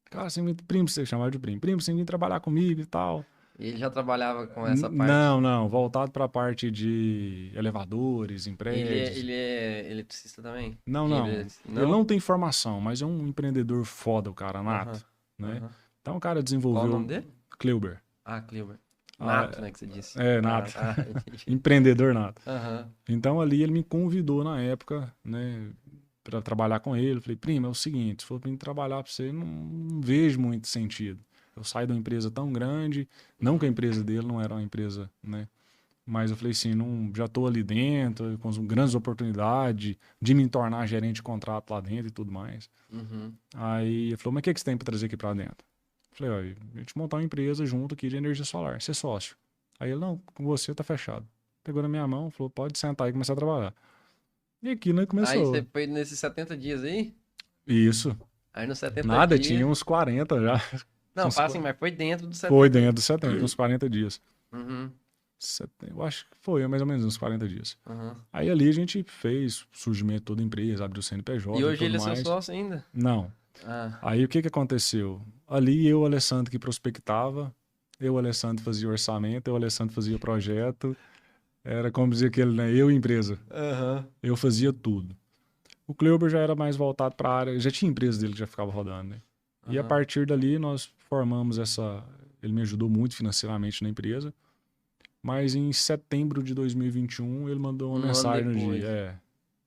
Cara, primo, você chamava de primo. Primo, você vem trabalhar comigo e tal. E ele já trabalhava com essa parte? Não. Voltado para a parte de elevadores, em prédios. Ele é eletricista também? Não. Ele não tem formação, mas é um empreendedor foda, o cara, nato. Né? Então o cara desenvolveu... Qual o nome dele? Kleuber. Kleuber. Nato, né, que você disse. Nato. Empreendedor nato. Então ali ele me convidou na época, né, para trabalhar com ele. Eu falei, primo, é o seguinte, se for para mim trabalhar para você, não vejo muito sentido. Eu saio de uma empresa tão grande, não que a empresa dele não era uma empresa, né, mas eu falei assim, já estou ali dentro, com grandes oportunidades de me tornar gerente de contrato lá dentro e tudo mais. Aí ele falou, mas o que você tem para trazer aqui para dentro? Eu falei, a gente montar uma empresa junto aqui de energia solar, ser sócio. Aí ele, não, com você tá fechado. Pegou na minha mão, falou, pode sentar aí e começar a trabalhar. E aqui, né, Aí começou. você foi nesses 70 dias aí? Isso. Aí nos 70 Nada, dias. tinha uns 40 já. Não, Uns fala assim, qua- mas foi dentro dos Foi 70 dentro dias. dos 70, uns 40 dias. Uhum, Eu acho que foi mais ou menos uns 40 dias. uhum. Aí ali a gente fez o surgimento de toda a empresa, abriu o E CNPJ e hoje tudo ele é seu mais. sócio ainda? Não. Ah, Aí o que que aconteceu? Ali eu, Alessandro, que prospectava, eu, Alessandro, fazia o orçamento, eu, Alessandro, fazia o projeto. Era como dizer aquele, né? Eu, empresa. aham, Eu fazia tudo. O Kleuber já era mais voltado para a área, já tinha empresa dele que já ficava rodando, né? E a aham. partir dali nós formamos essa. Ele me ajudou muito financeiramente na empresa. Mas em setembro de 2021 ele mandou uma Um ano mensagem no dia. depois.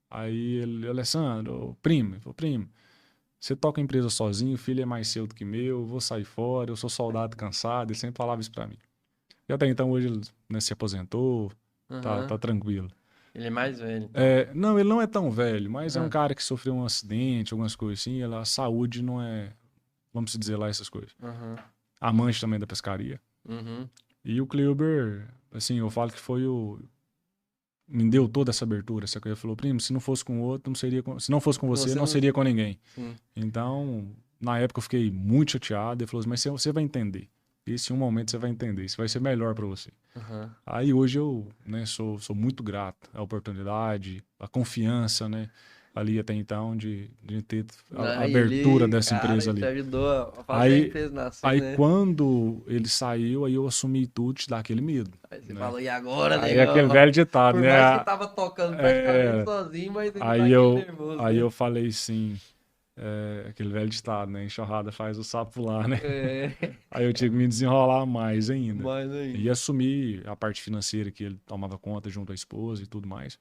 Aí ele, Alessandro, primo, ele falou, primo, você toca a empresa sozinho, o filho é mais seu do que meu, eu vou sair fora, eu sou soldado cansado. Ele sempre falava isso pra mim. E até então hoje ele, né, se aposentou, tá Aham. tranquilo. Ele é mais velho, então. Não, ele não é tão velho, mas é um Ah, cara que sofreu um acidente, algumas coisas assim. A saúde não é, vamos dizer lá, essas coisas. aham. Amante também da pescaria. Uhum. E o Kleuber, assim, eu falo que foi o. Me deu toda essa abertura. Essa coisa falou, primo, se não fosse com o outro, não seria com... se não fosse com você, Você não não. seria com ninguém. Sim. Então, na época eu fiquei muito chateado. Ele falou assim, mas você vai entender. Esse em um momento você vai entender. Isso vai ser melhor para você. Aham. Aí hoje eu, né, sou muito grato à oportunidade, à confiança, né, ali até então de ter a Aí abertura ele, dessa cara, empresa ele te ali. ajudou a fazer a Aí, empresa nascer, aí né? quando ele saiu, aí eu assumi tudo, te dá aquele medo, Aí você né? falou, e agora, Aí é aquele negão? velho ditado, Por né? mais que tava tocando praticamente É, sozinho, mas ainda dá aí aquele eu, nervoso, aí eu né? falei assim, aquele velho ditado, né? Enxurrada faz o sapo pular, né? É, Aí eu tive que me desenrolar mais ainda. mais E ainda. assumir a parte financeira que ele tomava conta junto à esposa e tudo mais.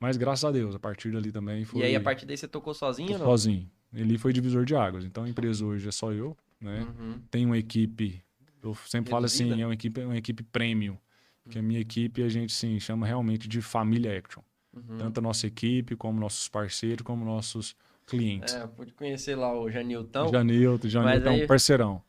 Mas graças a Deus, a partir dali também E aí, a foi. partir daí, você tocou Tô sozinho ou não? sozinho. Ele foi divisor de águas. Então a empresa hoje é só eu, né? Uhum. Tem uma equipe, eu sempre falo assim, Reduzida? é uma equipe premium. Que a minha equipe a gente sim chama realmente de família Action. Uhum. Tanto a nossa equipe, como nossos parceiros, como nossos clientes. É, eu pude conhecer lá o Janilton, mas Janilton é um aí, parceirão. va-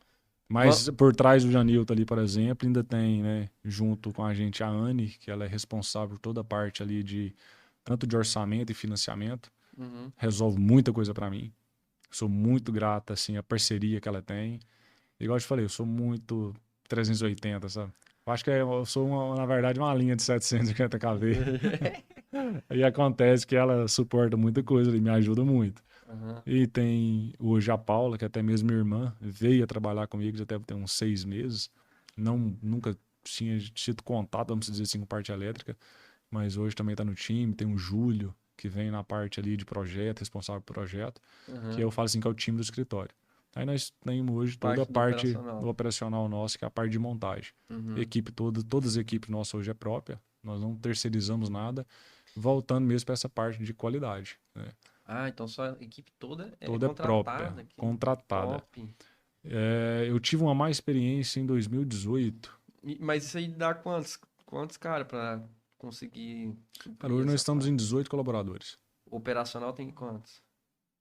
Mas por trás do Janilton ali, por exemplo, ainda tem, né, junto com a gente a Anne, que ela é responsável por toda a parte ali de tanto de orçamento e financiamento, uhum. resolve muita coisa para mim. Sou muito grata assim a parceria que ela tem. Igual eu te falei, eu sou muito 380, sabe? Eu acho que eu sou na verdade uma linha de 750 kV. E acontece que ela suporta muita coisa e me ajuda muito. Uhum. E tem hoje a Paula, que é até mesmo minha irmã, veio a trabalhar comigo já deve ter uns 6 meses. Nunca tinha tido contato, vamos dizer assim, com parte elétrica, mas hoje também está no time. Tem o Júlio, que vem na parte ali de projeto, responsável por projeto, que Uhum. eu falo assim que é o time do escritório. Aí nós temos hoje toda a Parte do parte do operacional. operacional nosso, que é a parte de montagem. Uhum. Equipe toda, todas as equipes nossas hoje é própria, nós não terceirizamos nada, voltando mesmo para essa parte de qualidade, né? Ah, então sua equipe toda é Toda é própria, contratada, que contratada. top. Eu tive uma má experiência em 2018. Mas isso aí dá quantos cara pra conseguir Cara, suprir hoje nós essa estamos em parte? 18 colaboradores. Operacional tem quantos?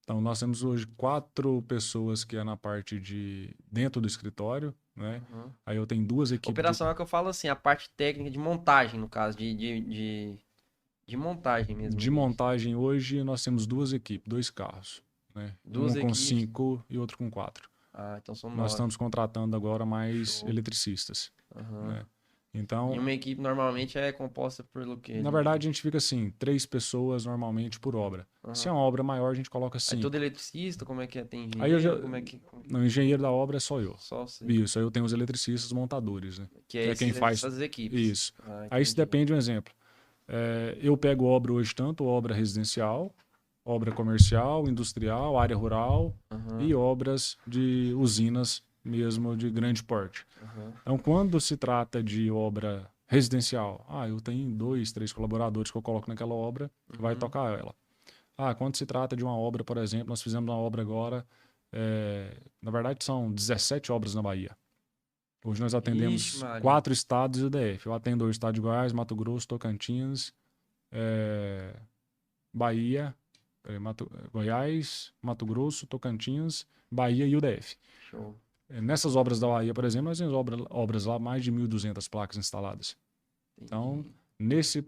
Então, nós temos hoje 4 pessoas que é na parte de dentro do escritório, né? Uhum. Aí eu tenho 2 equipes de, Operacional é que eu falo assim, a parte técnica de montagem, no caso, de montagem mesmo de ali. montagem. Hoje nós temos 2 equipes, 2 carros, né? Duas Um com equipes. 5 e outro com 4. Ah, então são Nós 9. estamos contratando agora mais Show. eletricistas, Aham. né? E Então, uma equipe normalmente é composta pelo quê na ali? verdade, a gente fica assim, 3 pessoas normalmente por obra. Se é Aham. uma obra maior, a gente coloca Aí todo 5. eletricista, como é que é? Tem Aí eu já. engenheiro? Como é que. Não, o engenheiro da obra é só eu. Só você. Isso, aí eu tenho os eletricistas montadores, né? Que Que é é quem faz essas equipes. isso. Ah, Aí se entendi. depende de um exemplo. Eu pego obra hoje, tanto obra residencial, obra comercial, industrial, área rural Aham, e obras de usinas mesmo de grande porte. aham. Então, quando se trata de obra residencial, eu tenho 2, 3 colaboradores que eu coloco naquela obra, vai Uhum. tocar ela. Quando se trata de uma obra, por exemplo, nós fizemos uma obra agora, na verdade são 17 obras na Bahia. Hoje nós Ixi, atendemos Maria. 4 estados e o DF. Eu atendo o estado de Goiás, Mato Grosso, Tocantins, eh, Bahia, Goiás, Mato Grosso, Tocantins, Bahia e o DF. Show. Nessas obras da Bahia, por exemplo, nós temos obras lá, mais de 1.200 placas instaladas. Então, Entendi. nesse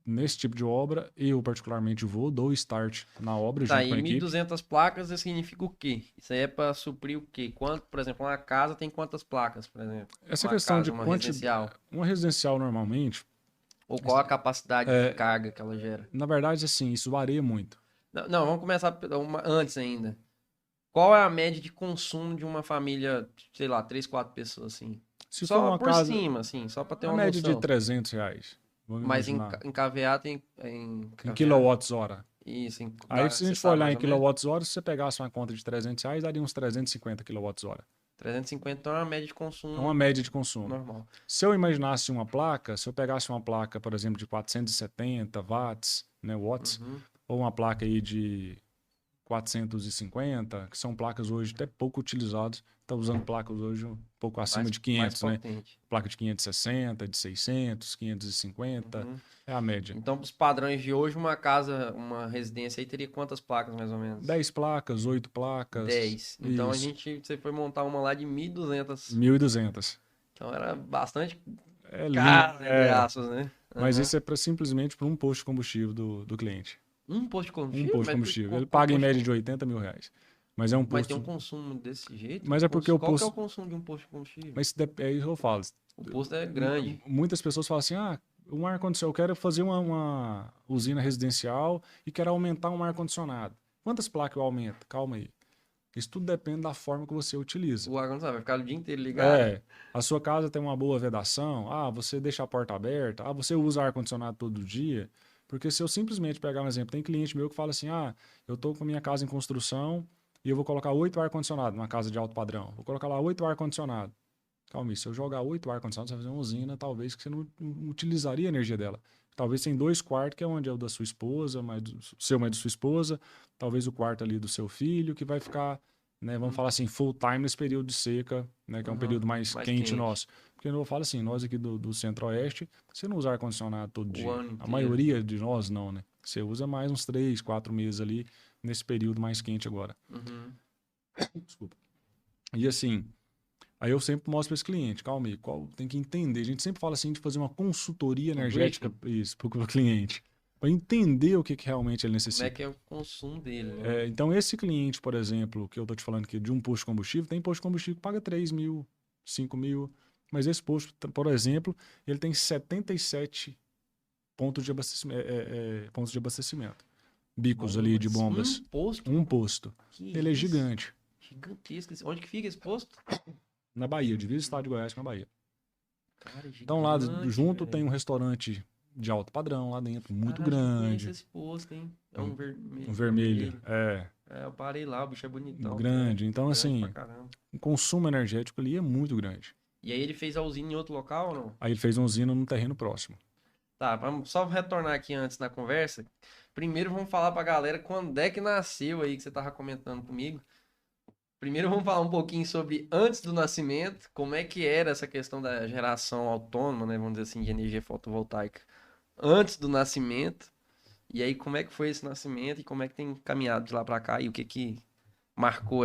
nesse tipo de obra, eu particularmente dou o start na obra Tá, junto com a e equipe. 1.200 placas isso significa o quê? Isso aí é para suprir o quê? Quanto, por exemplo, uma casa tem quantas placas, por exemplo? Essa Uma questão casa, de uma quantidade, residencial. uma residencial normalmente, Ou qual a capacidade de carga que ela gera? na verdade, assim, isso varia muito. Não, não, vamos começar antes ainda. Qual é a média de consumo de uma família, sei lá, 3, 4 pessoas, assim? Se for Só uma por casa, cima, assim, só para ter a uma média de noção. R$ 300, vamos Mas imaginar, em kVA tem. Em em kVA? quilowatts-hora. Isso, Aí, se a você gente for sabe olhar mais em ou menos? quilowatts-hora, se você pegasse uma conta de R$ 300, daria uns 350 quilowatts-hora. 350 então é uma média de É uma consumo média de consumo. normal. Se eu imaginasse uma placa, se eu pegasse uma placa, por exemplo, de 470 watts, né, watts, Uhum. ou uma placa aí de 450, que são placas hoje até pouco utilizadas, está usando placas hoje um pouco acima de Mais 500, né? potente. Placa de 560, de 600, 550, Uhum. é a média. Então, para os padrões de hoje, uma casa, uma residência aí teria quantas placas, mais ou menos? 10 placas, 8 placas, 10. Então, isso, você foi montar uma lá de 1.200. 1.200. Então, era bastante É lindo, caro, entre aspas, né? mas Aham. isso é simplesmente para um posto de combustível do cliente. Um posto de Um combustível? posto de Mas, combustível. Ele qual paga em posto de média de combustível? R$ 80 mil. Mas é um Mas tem um posto. consumo desse jeito? Mas é porque o Qual que é o posto. consumo de um posto de combustível? Mas é isso que eu falo. O posto é grande. Muitas pessoas falam assim: ah, um ar-condicionado, eu quero fazer uma usina residencial e quero aumentar um ar-condicionado. Quantas placas eu aumento? Calma aí. Isso tudo depende da forma que você utiliza. O ar-condicionado vai ficar o dia inteiro ligado? É, a sua casa tem uma boa vedação, você deixa a porta aberta, você usa ar-condicionado todo dia. Porque se eu simplesmente pegar um exemplo, tem cliente meu que fala assim: eu estou com a minha casa em construção e eu vou colocar 8 ar-condicionado numa casa de alto padrão. Vou colocar lá 8 ar-condicionado. Calma aí, se eu jogar 8 ar-condicionado, você vai fazer uma usina, talvez que você não utilizaria a energia dela. Talvez tem 2 quartos, que é onde é o da sua esposa, mais do seu, mais da sua esposa, talvez o quarto ali do seu filho, que vai ficar, né, vamos falar assim, full time nesse período de seca, né, que é um Uhum. período mais Mais quente quente. nosso. Porque eu falo assim, nós aqui do Centro-Oeste, você não usa ar-condicionado todo O dia. ano A inteiro. maioria de nós não, né? Você usa mais uns 3, 4 meses ali, nesse período mais quente agora. Uhum. Desculpa. E assim, aí eu sempre mostro para esse cliente, calma aí, tem que entender. A gente sempre fala assim de fazer uma consultoria Um energética briefing. isso, para o cliente, para entender o que realmente ele Como é necessita. que é o consumo dele, né? Então, esse cliente, por exemplo, que eu estou te falando aqui de um posto de combustível, tem posto de combustível que paga 3 mil, 5 mil, mas esse posto, por exemplo, ele tem 77 pontos de abastecimento. Bicos ali de Bombas. Um bombas. posto? Um posto. Que Ele é isso? gigante. Gigantesco. Onde que fica esse posto? Na Bahia, divisa o estado de Goiás com a Bahia. Cara, é Então lá gigante, junto tem velho. um restaurante de alto padrão lá dentro, muito Cara, acho que eu conheço grande, esse posto, hein? É um, um um vermelho. vermelho, É, eu parei lá, o bicho é bonitão até. grande. Então Grande pra assim, caramba. o consumo energético ali é muito grande. E aí ele fez a usina em outro local ou não? Aí ele fez uma usina num terreno próximo. Tá, vamos só retornar aqui antes na conversa. Primeiro vamos falar pra galera quando é que nasceu aí que você tava comentando comigo. Primeiro vamos falar um pouquinho sobre antes do nascimento, como é que era essa questão da geração autônoma, né, vamos dizer assim, de energia fotovoltaica antes do nascimento. E aí como é que foi esse nascimento e como é que tem caminhado de lá pra cá e o que que marcou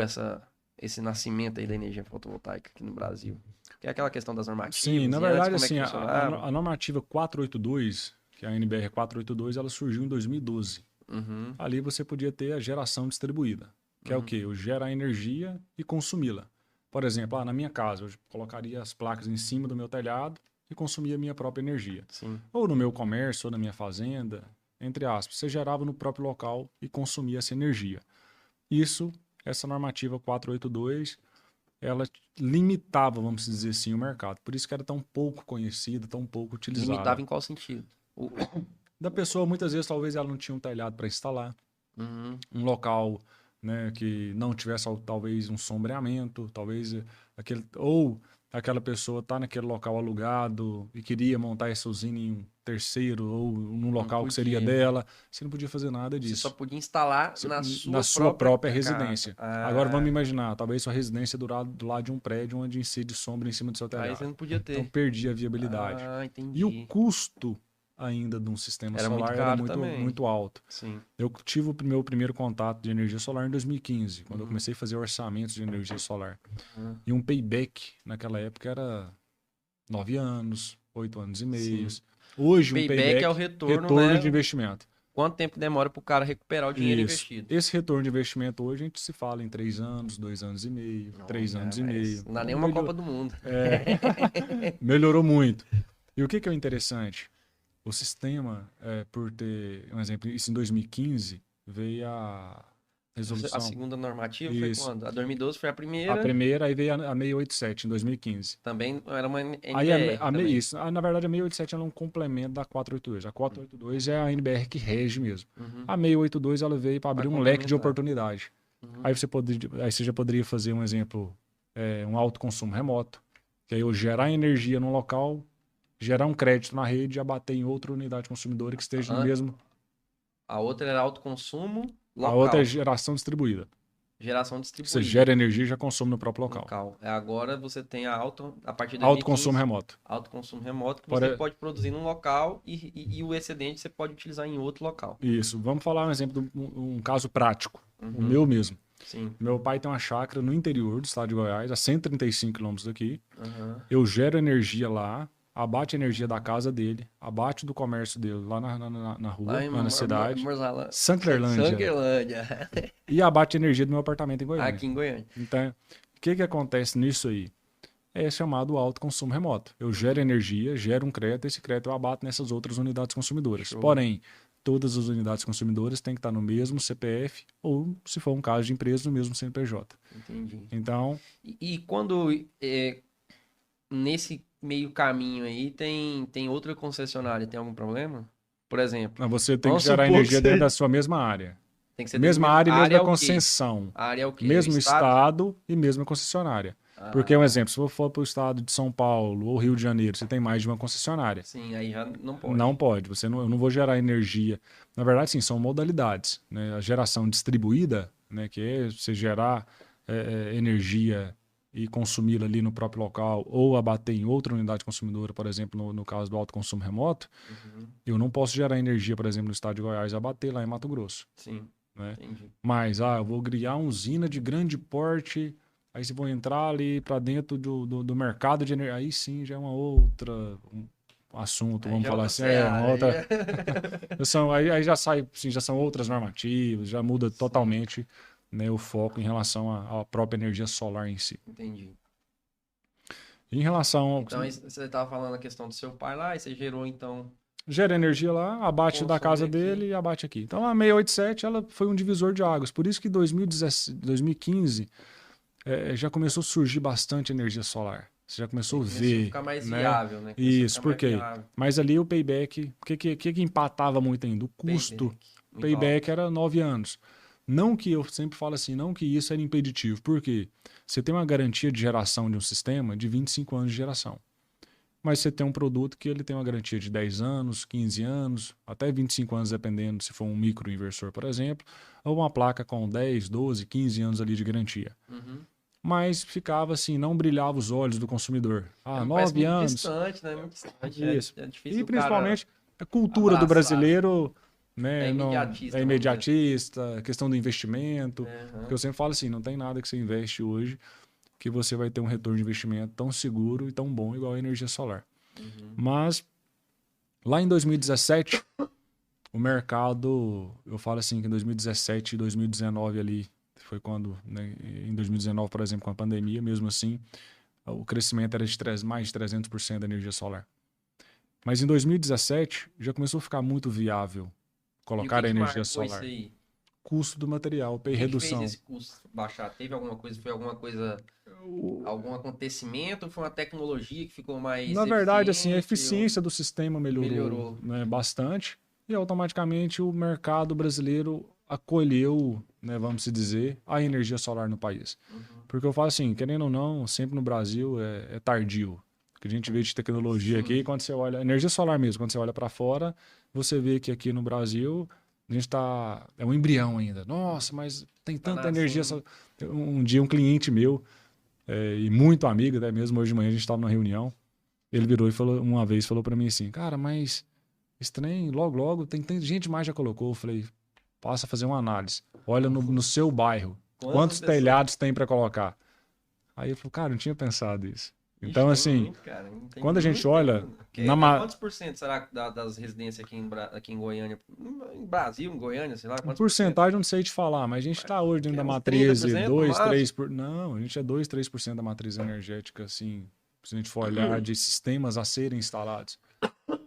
esse nascimento aí da energia fotovoltaica aqui no Brasil. Que é aquela questão das Sim, normativas na e antes verdade, como é que assim, funcionava. a normativa 482, que é a NBR 482, ela surgiu em 2012. Uhum, Ali você podia ter a geração distribuída, que é o quê? Eu gerar energia e consumi-la. Por exemplo, na minha casa, eu colocaria as placas em cima do meu telhado e consumia a minha própria energia. sim. Ou no meu comércio, ou na minha fazenda, entre aspas, você gerava no próprio local e consumia essa energia. Isso, essa normativa 482, ela limitava, vamos dizer assim, o mercado. Por isso que era tão pouco conhecida, tão pouco Limitava utilizada. em qual sentido? Da pessoa, muitas vezes, talvez ela não tinha um telhado para instalar, Uhum, um local, né, que não tivesse talvez um sombreamento, talvez ou aquela pessoa está naquele local alugado e queria montar essa usina em um terceiro ou num não local que seria podia. dela, você não podia fazer nada Você só disso. podia instalar Você, na na sua sua própria própria casa. residência. Agora vamos Ah, imaginar, talvez sua residência do lado de um prédio onde incide sombra em cima do seu aí você telhado. não podia Então ter. perdia a viabilidade. Ah, E o entendi. custo ainda de um sistema Era muito solar era caro muito, também. muito alto. Sim. Eu tive o meu primeiro contato de energia solar em 2015, quando eu Uhum, comecei a fazer orçamentos de energia solar. uhum, E um payback naquela época era 9 anos, 8 anos e meio. sim. Hoje, um Payback payback é o retorno, né? de investimento. Quanto tempo demora para o cara recuperar o dinheiro Isso. investido? Esse retorno de investimento hoje a gente se fala em 3 anos, 2 anos e meio, Não, 3 cara, anos e mas meio. não dá Então, nenhuma Copa do Mundo. melhorou muito. E o que é o interessante? O sistema, por ter, um exemplo, isso em 2015, veio a resolução. A segunda normativa Isso. foi quando? A 2012 foi a A primeira. primeira, aí veio a 687, em 2015. Também era uma NBR Aí também. isso. Na verdade, a 687 ela é um complemento da 482. A 482 é a NBR que rege mesmo. A 682 ela veio para abrir um leque de oportunidade. Aí você já poderia fazer um exemplo, um autoconsumo remoto, que aí eu gerar energia no local, gerar um crédito na rede e abater em outra unidade consumidora que esteja no mesmo. A outra era autoconsumo local. A outra é geração distribuída. Geração distribuída. Você gera energia e já consome no próprio local. Agora você tem a partir de 2015, autoconsumo remoto. Autoconsumo remoto que você pode produzir num local e o excedente você pode utilizar em outro local. Isso. Vamos falar um exemplo de um caso prático. O meu mesmo. Sim. Meu pai tem uma chácara no interior do estado de Goiás, a 135 quilômetros daqui. Eu gero energia lá, abate a energia da casa dele, abate do comércio dele lá na rua, lá na cidade. Sanclerlândia. E abate a energia do meu apartamento em Goiânia. Aqui em Goiânia. Então, o que acontece nisso aí? É chamado autoconsumo remoto. Eu gero energia, gero um crédito, esse crédito eu abato nessas outras unidades consumidoras. Show. Porém, todas as unidades consumidoras têm que estar no mesmo CPF ou, se for um caso de empresa, no mesmo CNPJ. Entendi. Então... E quando nesse meio caminho aí tem outra concessionária, tem algum problema? Por exemplo... Você tem que gerar energia dentro da sua mesma área. Tem que ser mesma área e mesma concessão. A área é o quê? Mesmo estado e mesma concessionária. Porque, um exemplo, se for para o estado de São Paulo ou Rio de Janeiro, você tem mais de uma concessionária. Sim, aí já não pode. Não pode. Eu não vou gerar energia. Na verdade, sim, são modalidades. Né? A geração distribuída, né, que é você gerar energia e consumi-la ali no próprio local ou abater em outra unidade consumidora, por exemplo, no caso do autoconsumo remoto, eu não posso gerar energia, por exemplo, no estado de Goiás e abater lá em Mato Grosso. Sim, né? Entendi. Mas, eu vou criar uma usina de grande porte... Aí você vai entrar ali para dentro do mercado de energia. Aí sim já é uma outra assunto, vamos falar assim. Uma outra... aí já sai, sim, já são outras normativas, já muda totalmente, né, o foco em relação à própria energia solar em si. Entendi. Em relação... Então você estava falando a questão do seu pai lá, e você gerou então... Gera energia lá, abate da casa dele e abate aqui. Então a 687 ela foi um divisor de águas. Por isso que em 2015... já começou a surgir bastante energia solar. Você já começou a ver. Ficar mais viável, né? Isso, por quê? Mas ali o payback, o que empatava muito ainda? O custo. O payback era 9 anos. Não que eu sempre falo assim, não que isso era impeditivo. Por quê? Você tem uma garantia de geração de um sistema de 25 anos de geração. Mas você tem um produto que ele tem uma garantia de 10 anos, 15 anos, até 25 anos, dependendo se for um microinversor, por exemplo, ou uma placa com 10, 12, 15 anos ali de garantia. Mas ficava assim, não brilhava os olhos do consumidor. 9 anos. Distante, né? Muito distante. Isso. É difícil. E principalmente a cultura do brasileiro, né, é imediatista, a questão do investimento. Porque eu sempre falo assim, não tem nada que você investe hoje que você vai ter um retorno de investimento tão seguro e tão bom igual a energia solar. Mas lá em 2017, o mercado, eu falo assim que em 2017 e 2019 ali, foi quando, né, em 2019, por exemplo, com a pandemia, mesmo assim, o crescimento era de mais de 300% da energia solar. Mas em 2017, já começou a ficar muito viável colocar a energia solar. Isso aí? Custo do material, redução. Fez esse custo baixar? Teve alguma coisa, foi alguma coisa, algum acontecimento, foi uma tecnologia que ficou mais Na verdade, assim, a eficiência do sistema melhorou. Né, bastante, e automaticamente o mercado brasileiro acolheu, né, vamos dizer, a energia solar no país. Porque eu falo assim, querendo ou não, sempre no Brasil é tardio. O que a gente vê de tecnologia aqui, quando você olha, energia solar mesmo, quando você olha para fora, você vê que aqui no Brasil a gente é um embrião ainda. Nossa, mas tem tanta energia solar. Um dia um cliente meu, e muito amigo, até mesmo hoje de manhã a gente estava numa reunião, ele virou e falou para mim assim, cara, mas esse trem, logo, tem gente mais já colocou. Eu falei, passa a fazer uma análise. Olha no seu bairro, quantos telhados tem para colocar? Aí ele falou, cara, não tinha pensado isso. Ixi, Então, tem assim, muito, cara. Tem quando a gente muito, olha... tem quantos por cento será das residências aqui em Goiânia? Em Brasil, em Goiânia, sei lá, Em quantos por cento? porcentagem, eu não sei te falar, mas a gente está hoje dentro Que da é uns matriz 30% no 2, máximo? 3 por... Não, a gente é 2, 3% da matriz energética, assim, se a gente for olhar de sistemas a serem instalados.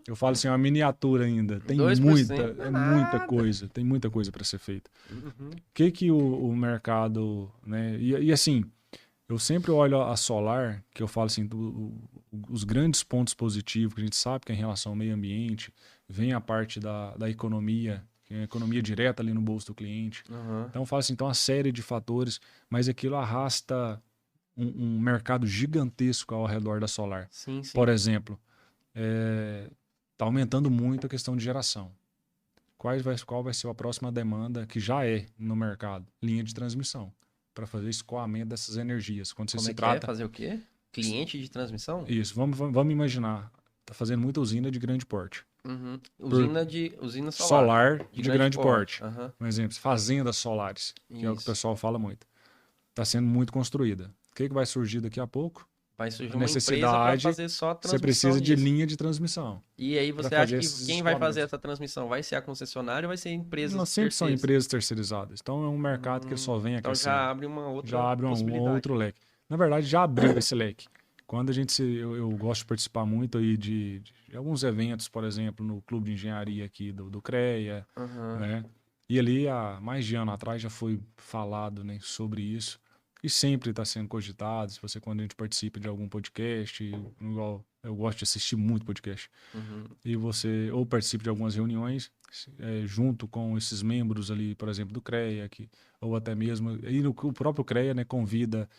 Eu falo assim, é uma miniatura ainda. Tem muita, 2% não é é muita nada. coisa, tem muita coisa para ser feita. Uhum. O que que o mercado, né? E assim, eu sempre olho a solar, que eu falo assim, os grandes pontos positivos que a gente sabe que é em relação ao meio ambiente, vem a parte da economia, que é a economia direta ali no bolso do cliente. Uhum. Então eu falo assim, então uma série de fatores, mas aquilo arrasta um mercado gigantesco ao redor da solar. Sim, Por sim. exemplo, está aumentando muito a questão de geração. Qual vai ser a próxima demanda que já é no mercado? Linha de transmissão, para fazer escoamento dessas energias. Quando você Como se é que é? trata. Fazer o quê? Cliente de transmissão? Isso, vamos imaginar. Está fazendo muita usina de grande porte. Uhum. Por Usina solar. solar De de grande grande porte. porte. Aham. Um exemplo, fazendas solares, que é o que o Isso. pessoal fala muito. Está sendo muito construída. O que vai surgir daqui a pouco? Vai surgir A uma empresa para necessidade, fazer só a você transmissão precisa de disso. linha de transmissão E aí para você acha fazer que esses quem vai fazer escoamentos. essa transmissão vai ser a concessionária ou vai ser Não, empresas sempre são terceiras? empresas terceirizadas. Então é um mercado que só vem Então acrescendo. já abre uma Já outra abre um possibilidade. outro leque. Na verdade, já abriu esse leque. Quando a gente eu gosto de participar muito aí de alguns eventos, por exemplo, no clube de engenharia aqui do CREA, Aham. né? E ali há mais de ano atrás já foi falado, né, sobre isso. E sempre está sendo cogitado. Se você, quando a gente participa de algum podcast, igual eu gosto de assistir muito podcast, Uhum. e você ou participa de algumas reuniões junto com esses membros ali, por exemplo, do CREA, ou até mesmo, e o próprio CREA, né, convida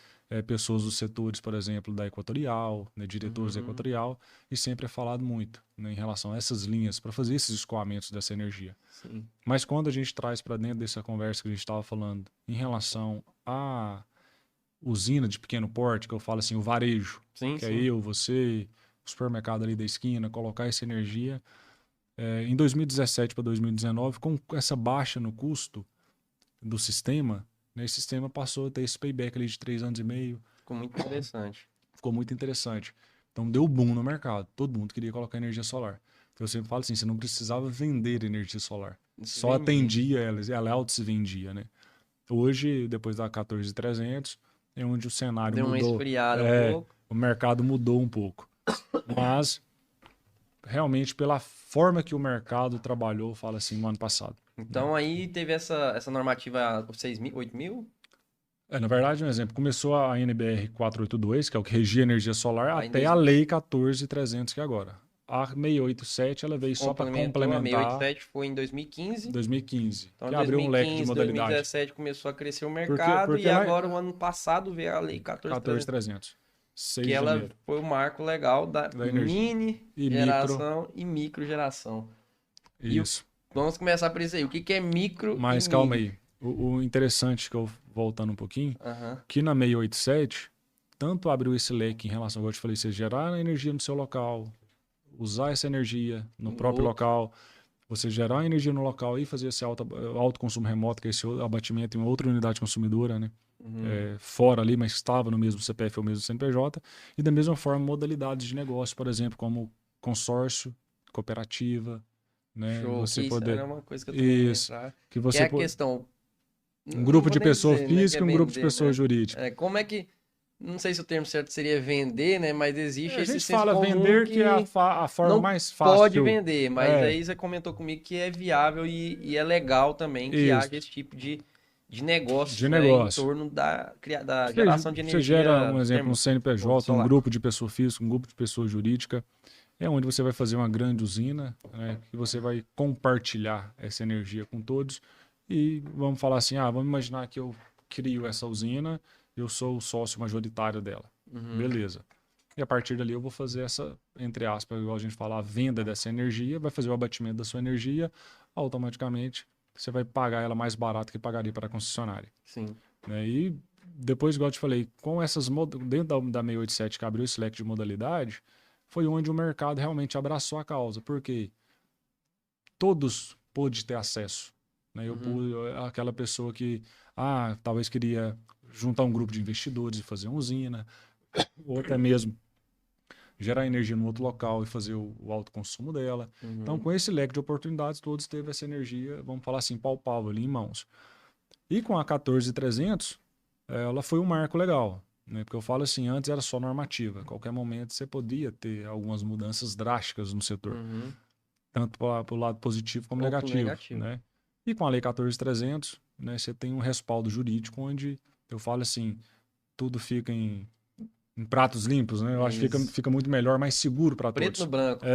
pessoas dos setores, por exemplo, da Equatorial, né, diretores da Uhum. Equatorial, e sempre é falado muito, né, em relação a essas linhas, para fazer esses escoamentos dessa energia. Sim. Mas quando a gente traz para dentro dessa conversa que a gente estava falando, em relação à usina de pequeno porte, que eu falo assim, o varejo, Sim, que é sim. eu, você, o supermercado ali da esquina, colocar essa energia em 2017 para 2019, com essa baixa no custo do sistema, né, esse sistema passou a ter esse payback ali de 3 anos e meio, Ficou muito interessante. ficou muito interessante. Então deu boom no mercado, todo mundo queria colocar energia solar. Eu sempre falo assim, você não precisava vender energia solar, Se só vendia. atendia ela auto se vendia, né? Hoje, depois da 14.300, é onde o cenário Deu uma mudou, esfriada um pouco. o mercado mudou um pouco. Mas realmente pela forma que o mercado trabalhou, fala assim, no ano passado. Né? Então aí teve essa normativa 6 mil, 8 mil? Na verdade, um exemplo, começou a NBR 482, que é o que regia a energia solar, Aí em até a Lei 14.300, que é agora. A 687 ela veio só para complementou, a complementar 687 foi em 2015. 2015, Então, em que abriu um leque de 2015, modalidade. 2017 começou a crescer o Porque, mercado e porque lá agora o ano passado veio a Lei 14.300, 14.300, 6 que de ela janeiro, foi o marco legal da da energia. mini E micro, geração e micro geração. E isso. vamos começar por isso aí. O que que é micro e Mas calma mini? aí. O interessante, que eu voltando um pouquinho, Aham. que na 687, tanto abriu esse leque em relação, como eu te falei, você gerar energia no seu local, usar essa energia no Em próprio outro. local, você gerar energia no local e fazer esse alto consumo remoto, que é esse abatimento em outra unidade consumidora, né? Uhum. Fora ali, mas estava no mesmo CPF ou mesmo CNPJ, e da mesma forma modalidades de negócio, por exemplo, como consórcio, cooperativa, né? Show. Você Que isso poder. era uma coisa que eu também ia Isso. entrar. Que Que é você a questão. um Não grupo vou de nem pessoa dizer, né, que é física e um grupo de vender, pessoa né? jurídica. Como é que. Não sei se o termo certo seria vender, né? Mas existe A esse gente senso fala comum vender, que é que a forma não mais pode fácil. vender, mas É, aí você comentou comigo que é viável e é legal também que isso. haja esse tipo de negócios, De né, em negócio. torno da Você, geração de você gera, energia um exemplo, um CNPJ, um solar. grupo de pessoa física, um grupo de pessoa jurídica, é onde você vai fazer uma grande usina, né, que você vai compartilhar essa energia com todos. E vamos falar assim, vamos imaginar que eu crio essa usina, eu sou o sócio majoritário dela. Uhum, Beleza. E a partir dali eu vou fazer essa, entre aspas, igual a gente fala, a venda dessa energia, vai fazer o abatimento da sua energia, automaticamente você vai pagar ela mais barato que pagaria para a concessionária. sim. Né? E depois, igual eu te falei, com essas dentro da 687 que abriu esse leque de modalidade, foi onde o mercado realmente abraçou a causa, porque todos pôde ter acesso. Né? Uhum, Aquela pessoa que talvez queria juntar um grupo de investidores e fazer uma usina, ou até mesmo gerar energia no outro local e fazer o autoconsumo dela. Então, com esse leque de oportunidades, todos teve essa energia, vamos falar assim, palpável ali em mãos. E com a 14300, ela foi um marco legal, né? Porque eu falo assim, antes era só normativa. A qualquer momento você podia ter algumas mudanças drásticas no setor. Tanto para o lado positivo como negativo. Né? E com a Lei 14300, né, você tem um respaldo jurídico onde eu falo assim, tudo fica em pratos limpos, né? Eu acho que fica muito melhor, mais seguro para todos. Preto no branco.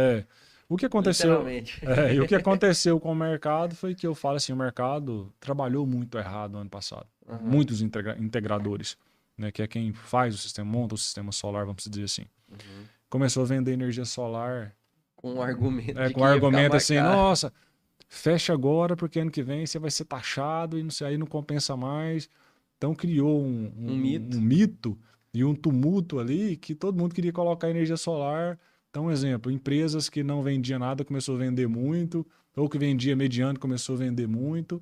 O que aconteceu, literalmente. E o que aconteceu com o mercado foi que eu falo assim, o mercado trabalhou muito errado no ano passado. Muitos integradores, né, que é quem faz o sistema, monta o sistema solar, vamos dizer assim. Começou a vender energia solar com um argumento de com um argumento assim, nossa, fecha agora porque ano que vem você vai ser taxado e não sei, aí não compensa mais. Então criou um mito e um tumulto ali que todo mundo queria colocar energia solar. Então, exemplo, empresas que não vendiam nada começou a vender muito, ou que vendia mediano começou a vender muito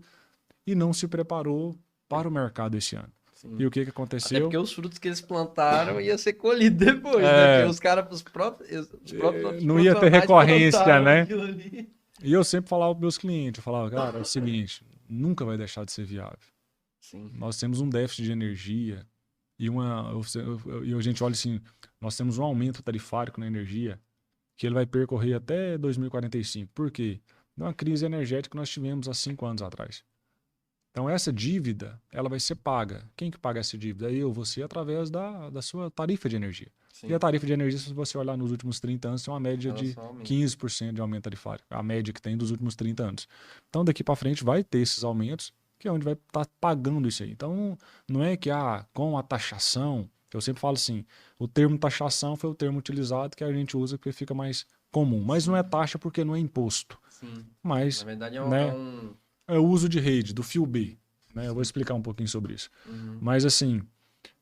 e não se preparou para o mercado esse ano. Sim. E o que aconteceu? Até porque os frutos que eles plantaram ia ser colhido depois, né? Porque os caras, os próprios não ia ter recorrência, né? E eu sempre falava para meus clientes, eu falava, cara, é o seguinte, nunca vai deixar de ser viável. Sim. Nós temos um déficit de energia e a gente olha assim, nós temos um aumento tarifário na energia que ele vai percorrer até 2045. Por quê? É uma crise energética que nós tivemos há 5 anos atrás. Então essa dívida, ela vai ser paga. Quem que paga essa dívida? Você, através da sua tarifa de energia. Sim. E a tarifa de energia, se você olhar nos últimos 30 anos, tem uma média de 15% de aumento tarifário. A média que tem dos últimos 30 anos. Então daqui para frente vai ter esses aumentos, que é onde vai estar pagando isso aí. Então não é que com a taxação, eu sempre falo assim, o termo taxação foi o termo utilizado que a gente usa porque fica mais comum. Mas Sim. não é taxa porque não é imposto. Sim. Mas, na verdade é o uso de rede, do fio B. Né? Eu vou explicar um pouquinho sobre isso. Mas assim,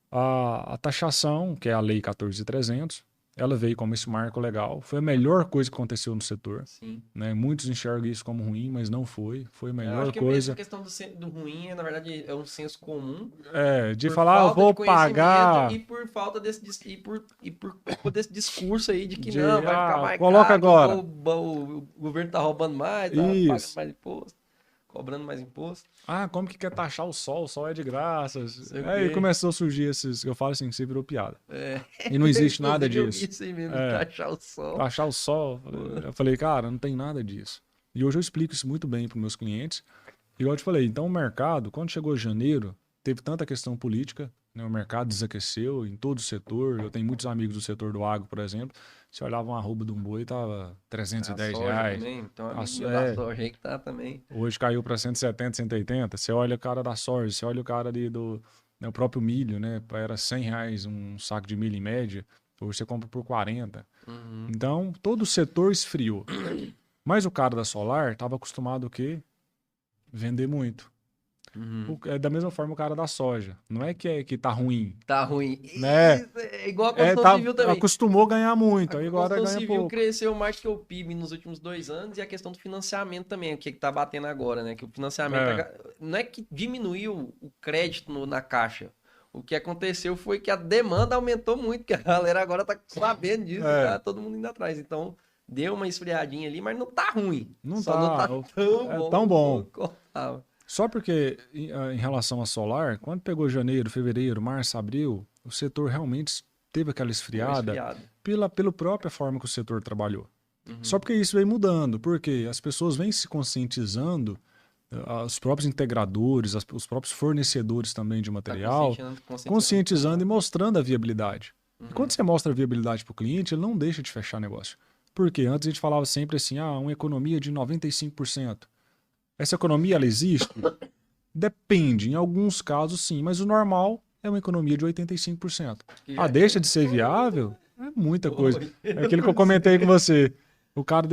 a taxação, que é a Lei 14300, ela veio como esse marco legal. Foi a melhor coisa que aconteceu no setor. Sim. Né? Muitos enxergam isso como ruim, mas não foi. Foi a melhor acho que coisa. A questão do ruim, na verdade, é um senso comum. De falar, eu vou pagar. E por falta desse discurso aí de que não, vai ficar mais coloca caro, agora. O governo tá roubando mais, tá pagando mais imposto, cobrando mais imposto. Como que quer taxar o sol é de graça. Aí começou a surgir esses, eu falo assim, que você virou piada. E não existe nada disso. Isso aí mesmo, taxar o sol. Taxar o sol. Eu falei, cara, não tem nada disso. E hoje eu explico isso muito bem para os meus clientes. E igual eu te falei, então o mercado, quando chegou janeiro, teve tanta questão política, né? O mercado desaqueceu em todo o setor. Eu tenho muitos amigos do setor do agro, por exemplo. Se olhava uma arroba de um boi, tava R$310. Também. Então a da soja aí que tá também. Hoje caiu para 170, 180. Você olha o cara da soja, você olha o cara ali o próprio milho, né? Era R$100 um saco de milho em média. Hoje você compra por 40. Então, todo o setor esfriou. Mas o cara da solar estava acostumado o quê? Vender muito. Da mesma forma o cara da soja. Não é que tá ruim. Tá ruim. Né? É igual a construção civil também. Acostumou a ganhar muito. Aí agora ganha pouco. A construção civil cresceu mais que o PIB nos últimos 2 anos. E a questão do financiamento também, o que tá batendo agora, né? Que o financiamento não é que diminuiu o crédito na caixa. O que aconteceu foi que a demanda aumentou muito, que a galera agora tá sabendo disso, tá todo mundo indo atrás. Então, deu uma esfriadinha ali, mas não tá ruim. Não tá tão bom. Só porque, em relação a solar, quando pegou janeiro, fevereiro, março, abril, o setor realmente teve aquela esfriada pela própria forma que o setor trabalhou. Só porque isso vem mudando, porque as pessoas vêm se conscientizando, os próprios integradores, os próprios fornecedores também de material, conscientizando e mostrando a viabilidade. E quando você mostra a viabilidade para o cliente, ele não deixa de fechar negócio. Porque antes a gente falava sempre assim, uma economia de 95%. Essa economia, ela existe? Depende, em alguns casos sim, mas o normal é uma economia de 85%. Deixa de ser viável? É muita coisa. É aquilo que eu comentei com você. O cara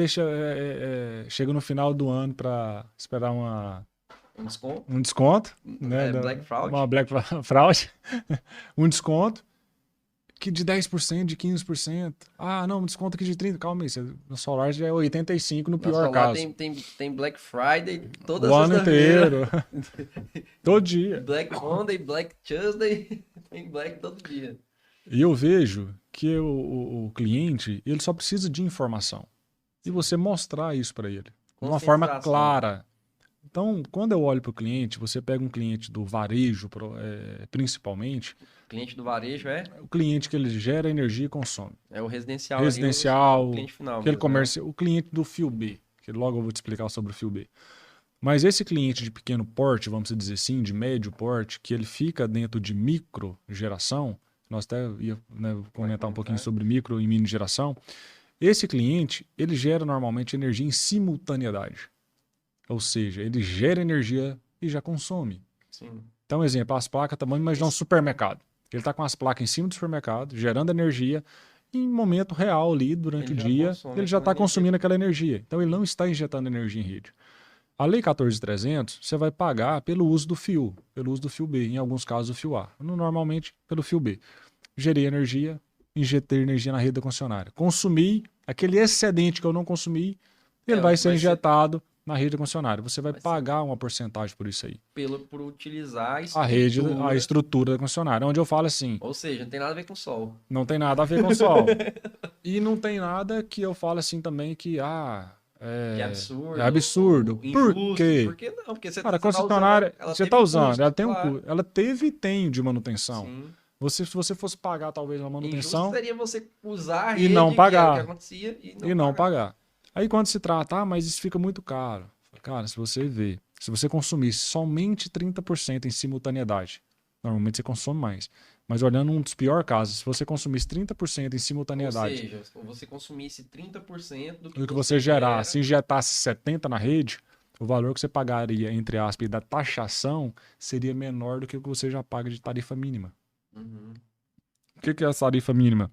chega no final do ano para esperar um desconto, né? Black Fraud. Uma Black Fraud. Um desconto que de 10%, de 15%. Não, um desconto aqui de 30%. Calma aí, no Solar já é 85% no pior caso. Tem Black Friday toda o ano inteiro. Todo dia. Black Monday, Black Tuesday, tem Black todo dia. E eu vejo que o cliente ele só precisa de informação. E você mostrar isso para ele de uma forma clara. Então, quando eu olho para o cliente, você pega um cliente do varejo, principalmente. O cliente do varejo é? O cliente que ele gera energia e consome. É o residencial. Residencial, o cliente final. Aquele mesmo, comércio, o cliente do fio B, que logo eu vou te explicar sobre o fio B. Mas esse cliente de pequeno porte, vamos dizer assim, de médio porte, que ele fica dentro de micro geração, nós até ia comentar um pouquinho sobre micro e mini geração. Esse cliente, ele gera normalmente energia em simultaneidade. Ou seja, ele gera energia e já consome. Sim. Então, exemplo, as placas, vamos imaginar um supermercado. Ele está com as placas em cima do supermercado, gerando energia, e em momento real ali, durante o dia, ele já está consumindo aquela energia. Então, ele não está injetando energia em rede. A Lei 14.300, você vai pagar pelo uso do fio B, em alguns casos o fio A. Normalmente, pelo fio B. Gerei energia, injetei energia na rede da concessionária. Consumi, aquele excedente que eu não consumi, ele vai ser injetado na rede da concessionária. Você vai pagar uma porcentagem por isso aí. Por utilizar a estrutura da concessionária. Onde eu falo assim... Ou seja, não tem nada a ver com o sol. Não tem nada a ver com o sol. E não tem nada que eu falo assim também que... que absurdo. É absurdo. Por quê? Por que não? Porque você a concessionária, você está usando, ela tem claro. Ela teve e tem de manutenção. Sim. Se você fosse pagar talvez uma manutenção... Injusto seria você usar a rede e não pagar. Que acontecia e não pagar. Aí quando se trata, mas isso fica muito caro. Cara, se você vê, se você consumisse somente 30% em simultaneidade, normalmente você consome mais. Mas olhando um dos piores casos, se você consumisse 30% em simultaneidade... Ou seja, se você consumisse 30% do que você gerasse, se injetasse 70% na rede, o valor que você pagaria, entre aspas, da taxação seria menor do que o que você já paga de tarifa mínima. Uhum. O que é a tarifa mínima?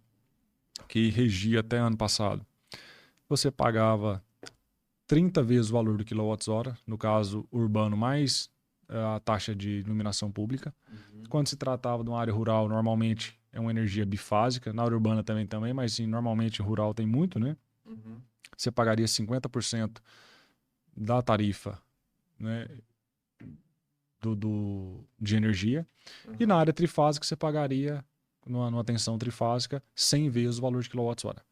Que regia até ano passado. Você pagava 30 vezes o valor do quilowatt-hora, no caso urbano, mais a taxa de iluminação pública. Uhum. Quando se tratava de uma área rural, normalmente é uma energia bifásica, na área urbana também, mas sim, normalmente rural tem muito, né? Uhum. Você pagaria 50% da tarifa, né, de energia. Uhum. E na área trifásica você pagaria, numa tensão trifásica, 100 vezes o valor de quilowatt-hora.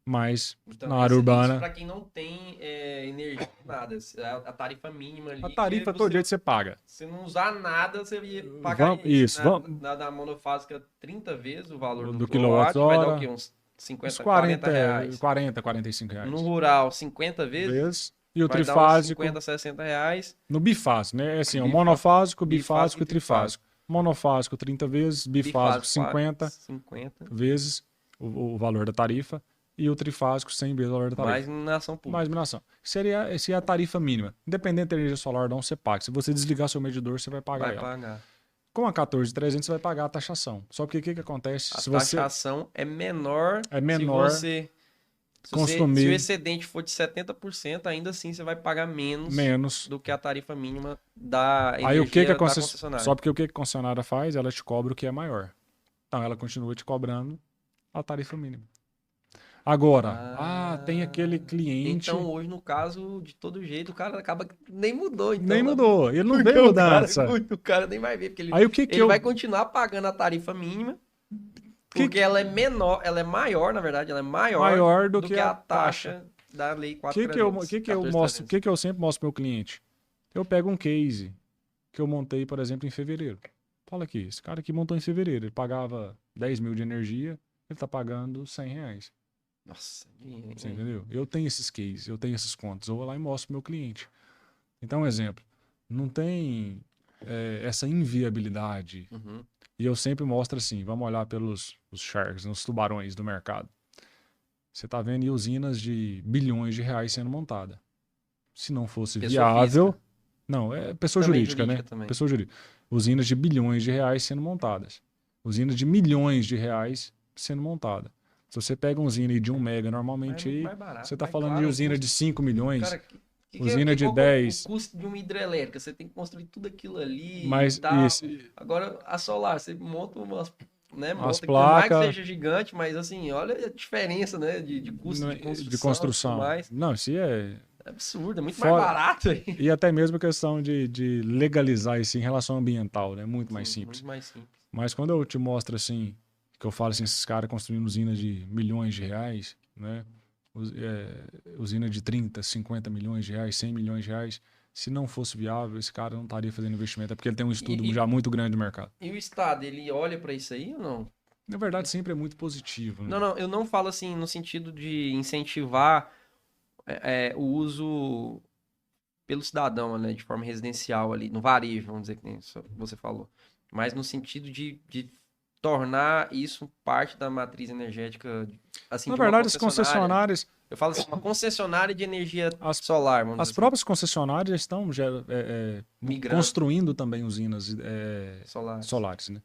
Mas então, na área urbana... Para quem não tem energia, nada. A tarifa mínima ali... A tarifa todo jeito você paga. Se não usar nada, você ia pagar na monofásica 30 vezes o valor do quilowatt-hora. Vai dar o quê? Uns 50, 40 reais. 40, 45 reais. No rural, 50 vezes. E o trifásico... 50, 60 reais. No bifásico, né? Assim, o monofásico, bifásico e trifásico. Monofásico 30 vezes, bifásico 50 vezes o valor da tarifa. E o trifásico 100 vezes o valor da tarifa. Mais iluminação pública. Mais iluminação. Seria a tarifa mínima. Independente da energia solar ou não, você paga. Se você desligar seu medidor, você vai pagar ela. Pagar. Com a 14.300, você vai pagar a taxação. Só porque o que acontece? A taxação é menor se consumir. Se o excedente for de 70%, ainda assim você vai pagar menos do que a tarifa mínima da energia da concessionária. Só porque o que a concessionária faz? Ela te cobra o que é maior. Então ela continua te cobrando a tarifa mínima. Agora, tem aquele cliente... Então, hoje, no caso, de todo jeito, o cara acaba que nem mudou. Então, nem mudou, ele não vê mudança. O cara nem vai ver, porque ele vai continuar pagando a tarifa mínima, porque ela é menor, ela é maior, na verdade, ela é maior do que a taxa da Lei 4.300. O que eu sempre mostro pro meu cliente? Eu pego um case que eu montei, por exemplo, em fevereiro. Fala aqui, esse cara aqui montou em fevereiro, ele pagava 10 mil de energia, ele tá pagando 100 reais. Nossa, você entendeu? Eu tenho esses cases, eu tenho esses contas, eu vou lá e mostro pro meu cliente. Então, um exemplo, não tem essa inviabilidade. Uhum. E eu sempre mostro assim, vamos olhar pelos sharks, nos tubarões do mercado. Você tá vendo usinas de bilhões de reais sendo montada. Se não fosse viável... Física. Não, é pessoa jurídica, né? Também. Pessoa jurídica. Usinas de bilhões de reais sendo montadas. Usinas de milhões de reais sendo montadas. Se você pega uma usina de 1 mega, normalmente barato, você está falando de usina de 5 milhões, cara, usina de 10. O custo de uma hidrelétrica, você tem que construir tudo aquilo ali. Mas e tal. Isso. Agora, a solar, você monta umas as placas. Não é que seja gigante, mas assim, olha a diferença, né, de custo de construção. Mais. Não, isso é absurdo, é muito mais barato. E até mesmo a questão de legalizar isso em relação ambiental, né? Muito mais simples. Muito mais simples. Mas quando eu te mostro assim, que eu falo assim, esses caras construindo usina de milhões de reais, né? Usina de 30, 50 milhões de reais, 100 milhões de reais. Se não fosse viável, esse cara não estaria fazendo investimento. É porque ele tem um estudo E, já muito grande do mercado. e o Estado, ele olha para isso aí ou não? Na verdade, sempre é muito positivo, né? Não, eu não falo assim no sentido de incentivar o uso pelo cidadão, né, de forma residencial ali, no varejo, vamos dizer que nem você falou. Mas no sentido de tornar isso parte da matriz energética, assim, Na de uma verdade, as concessionária. concessionárias, Eu falo assim, uma concessionária de energia as, solar, vamos as dizer assim. próprias concessionárias estão Migrando construindo também usinas solares. solares, né?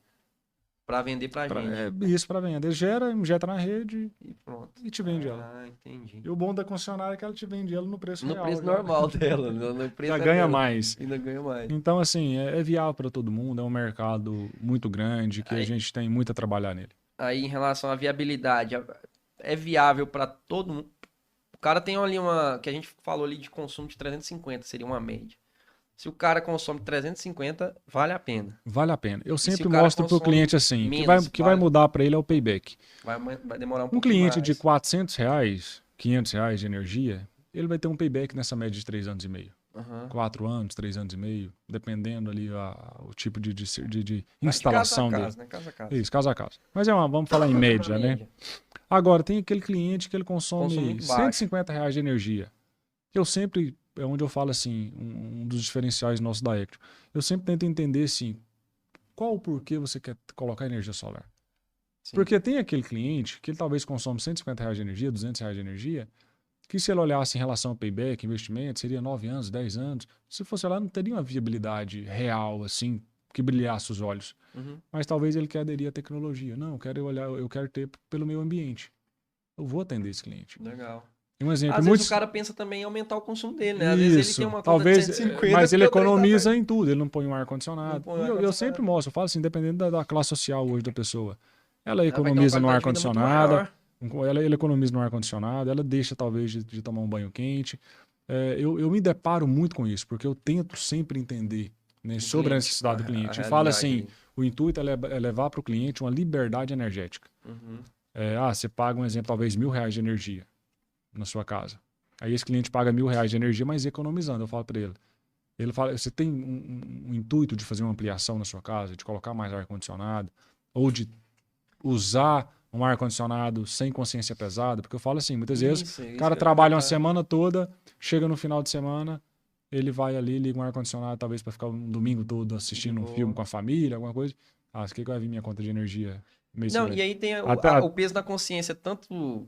Para vender pra gente. Isso para vender. Gera, injeta na rede E pronto. e te vende ela. Ah, entendi. E o bom da concessionária é que ela te vende ela no preço No real. preço Já. normal dela, no preço Já ganha dela. mais. Ainda ganha mais. Então, assim, é viável para todo mundo, é um mercado muito grande que a gente tem muito a trabalhar nele. Aí, em relação à viabilidade, é viável para todo mundo? O cara tem ali que a gente falou ali de consumo de 350, seria uma média. Se o cara consome 350, vale a pena. Vale a pena. Eu se sempre o cara mostro para o consome cliente assim, menos, que vai vale. mudar para ele é o payback. Vai demorar um Um pouquinho cliente mais. de R$ 400, R$ 500 de energia, ele vai ter um payback nessa média de 3 anos e meio. Uhum. 4 anos, 3 anos e meio, dependendo ali o tipo de Vai instalação de casa a dele. casa, né? Casa a casa. Isso, casa a casa. Mas vamos falar em média, Uma né? média. Agora, tem aquele cliente que ele Consumo consome muito baixo. R$ 150 de energia. Eu sempre, é onde eu falo assim, um dos diferenciais nossos da Ectio. Eu sempre tento entender, assim, qual o porquê você quer colocar energia solar. Sim. Porque tem aquele cliente que ele talvez consome R$ 150 de energia, R$ 200 de energia, que se ele olhasse em relação ao payback, investimento, seria 9 anos, 10 anos. Se fosse lá, não teria uma viabilidade real, assim, que brilhasse os olhos. Uhum. Mas talvez ele quer aderir à tecnologia. Não, eu quero ter pelo meu ambiente. Eu vou atender esse cliente. Legal. Um exemplo, Às vezes o cara pensa também em aumentar o consumo dele, né? Às vezes ele tem uma conta talvez, de 150, mas ele porque o trem tá economiza perto. em tudo, ele não põe um ar-condicionado. Não põe E eu ar-condicionado. sempre mostro, eu falo assim, dependendo da classe social hoje da pessoa. Ela Ela vai ter uma economiza no qualidade de vida muito ar-condicionado, maior. ela economiza no ar-condicionado, ela deixa talvez de tomar um banho quente. Eu me deparo muito com isso, porque eu tento sempre entender, né, sobre a necessidade do cliente. A E falo realidade assim, ali. o intuito é levar para o cliente uma liberdade energética. Uhum. Você paga um exemplo, talvez R$ 1.000 de energia na sua casa. Aí esse cliente paga R$ 1.000 de energia, mas economizando. Eu falo para ele. Ele fala, você tem um intuito de fazer uma ampliação na sua casa, de colocar mais ar-condicionado, ou de usar um ar-condicionado sem consciência pesada? Porque eu falo assim, muitas vezes o cara trabalha uma semana toda, chega no final de semana, ele vai ali, liga um ar-condicionado, talvez para ficar um domingo todo assistindo um filme com a família, alguma coisa. O que vai vir minha conta de energia? Não, e aí tem o peso da consciência, tanto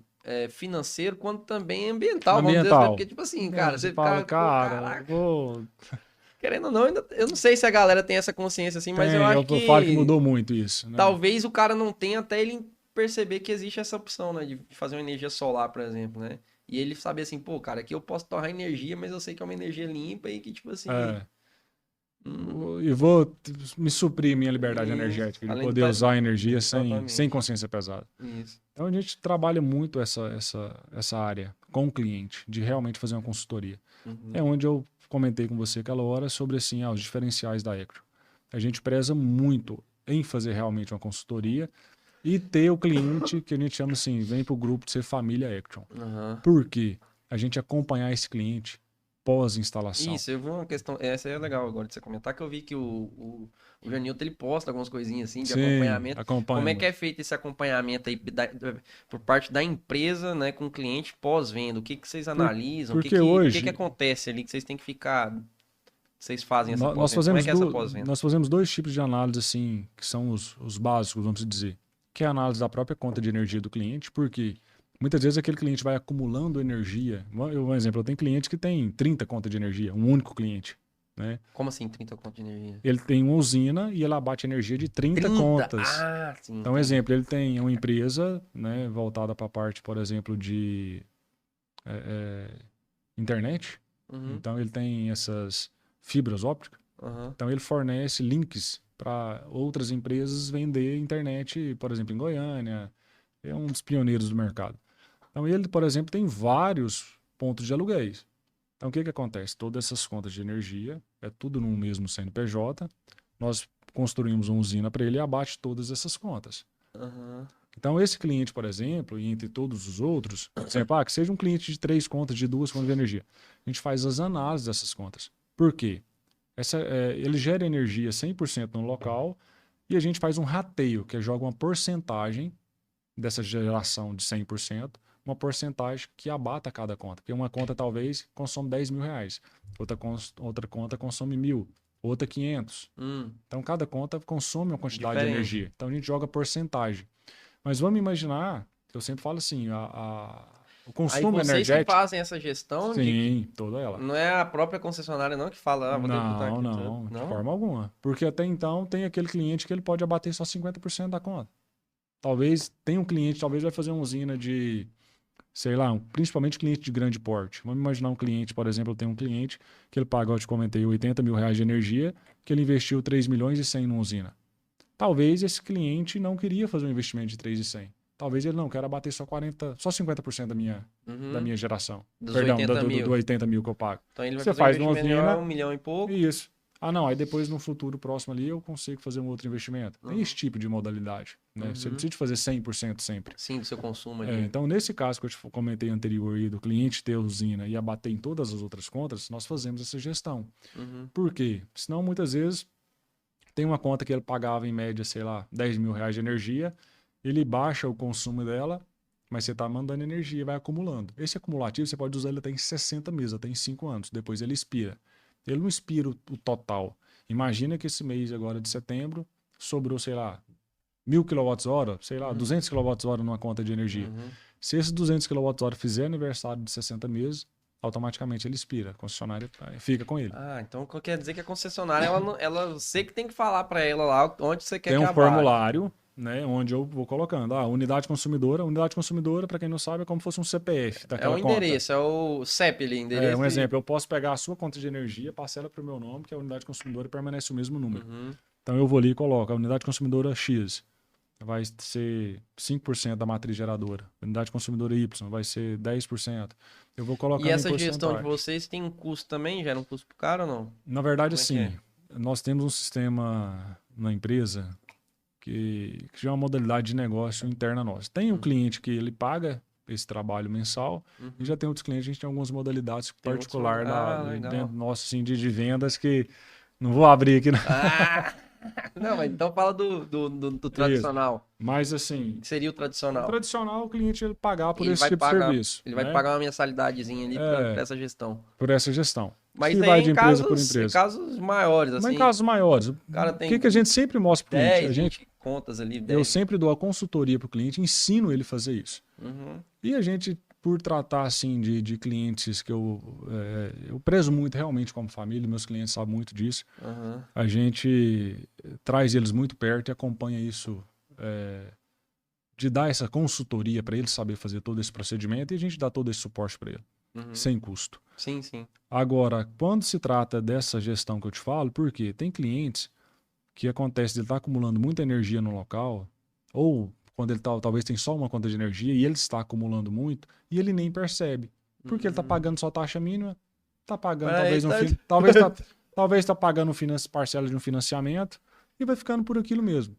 financeiro quanto também ambiental, vamos dizer assim, porque, tipo assim, cara, você fala, fica, cara, querendo ou não, eu não sei se a galera tem essa consciência assim, mas eu acho que eu falo que mudou muito isso, né? Talvez o cara não tenha até ele perceber que existe essa opção, né, de fazer uma energia solar, por exemplo, né? E ele saber assim, pô, cara, aqui eu posso torrar energia, mas eu sei que é uma energia limpa e que, tipo assim... E vou me suprir minha liberdade energética, de Além poder usar a energia sem Exatamente. consciência pesada. Isso. Então a gente trabalha muito essa área com o cliente, de realmente fazer uma consultoria. Uhum. É onde eu comentei com você aquela hora sobre assim, os diferenciais da Ectio. A gente preza muito em fazer realmente uma consultoria e ter o cliente que a gente chama assim, vem para o grupo de ser família Ectio. Uhum. Por quê? A gente acompanhar esse cliente pós-instalação. Isso, eu vi uma questão, essa é legal agora de você comentar, que eu vi que o Janilton, ele posta algumas coisinhas assim de acompanhamento. Como é que é feito esse acompanhamento aí por parte da empresa, né, com o cliente pós-venda? O que vocês analisam? Porque o que acontece ali que vocês têm que ficar... Vocês fazem essa pós-venda? Como é que é essa pós-venda? Nós fazemos 2 tipos de análise, assim, que são os básicos, vamos dizer. Que é a análise da própria conta de energia do cliente, porque muitas vezes aquele cliente vai acumulando energia. Um exemplo, eu tenho cliente que tem 30 contas de energia, um único cliente. Né? Como assim 30 contas de energia? Ele tem uma usina e ele abate energia de 30 contas. Sim. Então, exemplo, ele tem uma empresa, né, voltada para a parte, por exemplo, de internet. Uhum. Então, ele tem essas fibras ópticas. Uhum. Então, ele fornece links para outras empresas vender internet, por exemplo, em Goiânia. É um dos pioneiros do mercado. Então, ele, por exemplo, tem vários pontos de aluguéis. Então, o que acontece? Todas essas contas de energia, é tudo no mesmo CNPJ. Nós construímos uma usina para ele e abate todas essas contas. Uhum. Então, esse cliente, por exemplo, e entre todos os outros, por exemplo, que seja um cliente de 3 contas, de 2 contas de energia, a gente faz as análises dessas contas. Por quê? Ele gera energia 100% no local e a gente faz um rateio, que joga uma porcentagem dessa geração de 100%, uma porcentagem que abata cada conta. Porque uma conta talvez consome 10 mil reais, outra conta consome 1.000, outra 500. Então, cada conta consome uma quantidade de energia. Então, a gente joga porcentagem. Mas vamos imaginar, eu sempre falo assim, o consumo aí vocês energético... que fazem essa gestão? Sim, toda ela. Não é a própria concessionária não que fala, vou deputar aqui. Não, de forma alguma. Porque até então tem aquele cliente que ele pode abater só 50% da conta. Talvez tenha um cliente, talvez vai fazer uma usina de, sei lá, principalmente cliente de grande porte. Vamos imaginar um cliente, por exemplo, eu tenho um cliente que ele paga, eu te comentei, 80 mil reais de energia, que ele investiu 3 milhões e 100 numa usina. Talvez esse cliente não queria fazer um investimento de 3 e 100. Talvez ele não queira bater só 50% da minha geração. Perdão, 80 mil. Do 80 mil que eu pago. Então ele vai Você fazer faz uma usina, 1 milhão e pouco. Isso. Não, aí depois no futuro próximo ali eu consigo fazer um outro investimento. Tem esse tipo de modalidade, né? Você não precisa de fazer 100% sempre. Sim, do seu consumo ali. Então, nesse caso que eu te comentei anterior aí, do cliente ter usina e abater em todas as outras contas, nós fazemos essa gestão. Por quê? Senão, muitas vezes, tem uma conta que ele pagava em média, sei lá, 10 mil reais de energia, ele baixa o consumo dela, mas você está mandando energia, vai acumulando. Esse acumulativo você pode usar ele até em 60 meses, até em 5 anos, depois ele expira. Ele não expira o total. Imagina que esse mês agora de setembro sobrou, sei lá, 1.000 kWh, sei lá, 200 kWh numa conta de energia. Se esses 200 kWh fizer aniversário de 60 meses, automaticamente ele expira. A concessionária fica com ele. Então quer dizer que a concessionária, você que tem que falar para ela lá onde você quer que abate. Tem um formulário, né, onde eu vou colocando. Unidade consumidora. Unidade consumidora, para quem não sabe, é como se fosse um CPF daquela conta. É o endereço, é o CEP ali, endereço. Um exemplo, eu posso pegar a sua conta de energia, parcela para o meu nome, que é a unidade consumidora, e permanece o mesmo número. Então eu vou ali e coloco a unidade consumidora X. Vai ser 5% da matriz geradora. Unidade consumidora Y vai ser 10%. Eu vou colocar. E essa gestão de vocês tem um custo também? Gera um custo pro cara ou não? Na verdade, sim. Nós temos um sistema na empresa que já é uma modalidade de negócio interna nossa. Tem um cliente que ele paga esse trabalho mensal e já tem outros clientes, a gente tem algumas modalidades particulares dentro nosso assim, de vendas que não vou abrir aqui. Não, mas então fala do tradicional. Isso. Mas assim... Que seria o tradicional? O tradicional, o cliente ele pagar por esse tipo de serviço. Ele vai pagar uma mensalidadezinha ali por essa gestão. Por essa gestão. Mas aí vai de empresa por empresa. Em casos maiores, assim. Mas em casos maiores. O que a gente sempre mostra para o cliente? 10, 20 contas ali. Eu sempre dou a consultoria para o cliente, ensino ele a fazer isso. E a gente, por tratar assim de clientes que eu prezo muito realmente como família, meus clientes sabem muito disso, a gente traz eles muito perto e acompanha isso, de dar essa consultoria para ele saber fazer todo esse procedimento e a gente dá todo esse suporte para ele, sem custo. Sim, sim. Agora, quando se trata dessa gestão que eu te falo, porque tem clientes que acontece de ele estar acumulando muita energia no local, ou quando ele talvez tem só uma conta de energia e ele está acumulando muito e ele nem percebe. Porque ele está pagando só taxa mínima, está pagando talvez está pagando parcela de um financiamento e vai ficando por aquilo mesmo.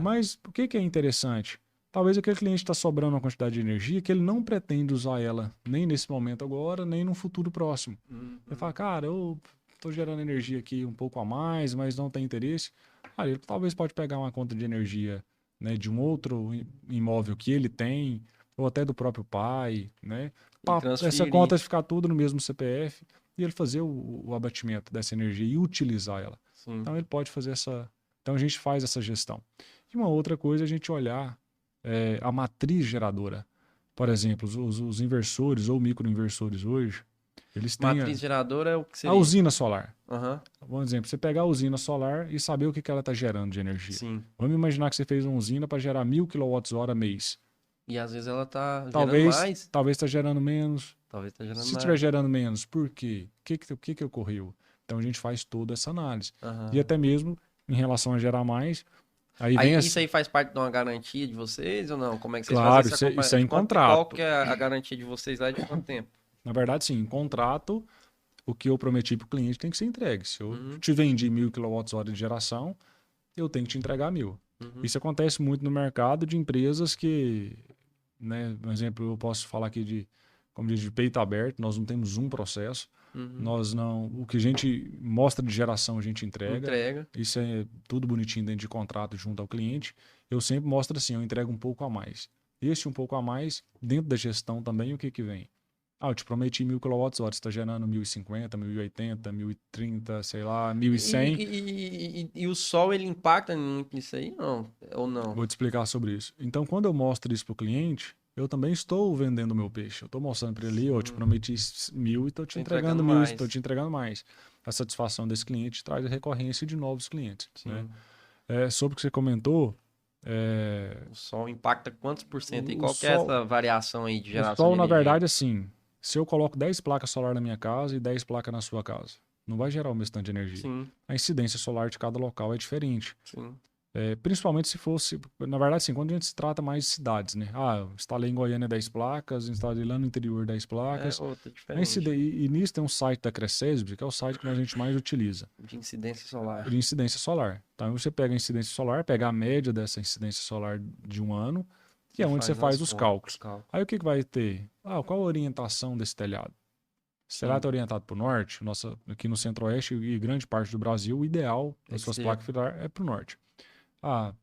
Mas o que é interessante? Talvez aquele cliente está sobrando uma quantidade de energia que ele não pretende usar ela nem nesse momento agora, nem no futuro próximo. Ele fala, cara, eu estou gerando energia aqui um pouco a mais, mas não tem interesse. Ele talvez pode pegar uma conta de energia, né, de um outro imóvel que ele tem, ou até do próprio pai, né? Essa conta ficar tudo no mesmo CPF e ele fazer o abatimento dessa energia e utilizar ela. Então ele pode fazer Então a gente faz essa gestão. E uma outra coisa é a gente olhar a matriz geradora. Por exemplo, os inversores ou microinversores hoje, eles têm... Matriz geradora é o que seria? A usina solar. Por exemplo, você pegar a usina solar e saber o que ela está gerando de energia. Vamos imaginar que você fez uma usina para gerar 1.000 kWh mês. E às vezes ela está gerando mais. Talvez está gerando menos. Talvez está gerando mais. Se estiver gerando menos, por quê? O que ocorreu? Então a gente faz toda essa análise. E até mesmo em relação a gerar mais... Isso aí faz parte de uma garantia de vocês ou não? Como é que vocês fazem essa isso é em contrato. Qual que é a garantia de vocês lá de quanto tempo? Na verdade, sim. Em contrato, o que eu prometi para o cliente tem que ser entregue. Se eu te vendi 1.000 kWh de geração, eu tenho que te entregar 1.000. Uhum. Isso acontece muito no mercado de empresas que, né, por exemplo, eu posso falar aqui de, como diz, de peito aberto, nós não temos um processo, Uhum. nós não, o que a gente mostra de geração a gente entrega, Entrega. isso é tudo bonitinho dentro de contrato junto ao cliente, eu sempre mostro assim, eu entrego um pouco a mais. Esse um pouco a mais, dentro da gestão também, o que que vem? Ah, eu te prometi 1.000 kWh, você está gerando 1.050, 1.080, 1.030, sei lá, 1.100. E o sol, ele impacta muito nisso aí? Não, ou não? Vou te explicar sobre isso. Então, quando eu mostro isso para o cliente, eu também estou vendendo o meu peixe. Eu estou mostrando para ele, eu te Sim, prometi 1.000 e estou te tô entregando entregando 1.000, estou mais. te entregando mais. A satisfação desse cliente traz a recorrência de novos clientes, né? Sim. Sobre o que você comentou, é, O sol impacta quantos por cento aí? o Qual que é sol, essa variação aí de o geração de sol, na energia? verdade, assim, se eu coloco 10 placas solar na minha casa e 10 placas na sua casa, não vai gerar o mesmo tanto de energia. Sim, A incidência solar de cada local é diferente. sim. Principalmente se fosse, na verdade, assim, quando a gente se trata mais de cidades, né? Ah, eu instalei em Goiânia 10 placas, instalei lá no interior 10 É placas. outra, diferente. E nisso tem um site da Crescesb, que é o site que a gente mais utiliza, De incidência solar. de incidência solar. Então você pega a incidência solar, pega a média dessa incidência solar de um ano, e E é onde você faz as faz os contas, os cálculos. cálculos. Aí o que que vai ter? Ah, qual a orientação desse telhado? Se o telhado Sim, é orientado para o norte, nossa, aqui no centro-oeste e grande parte do Brasil, o ideal tem das que suas ser. placas solar é para o norte. Ah,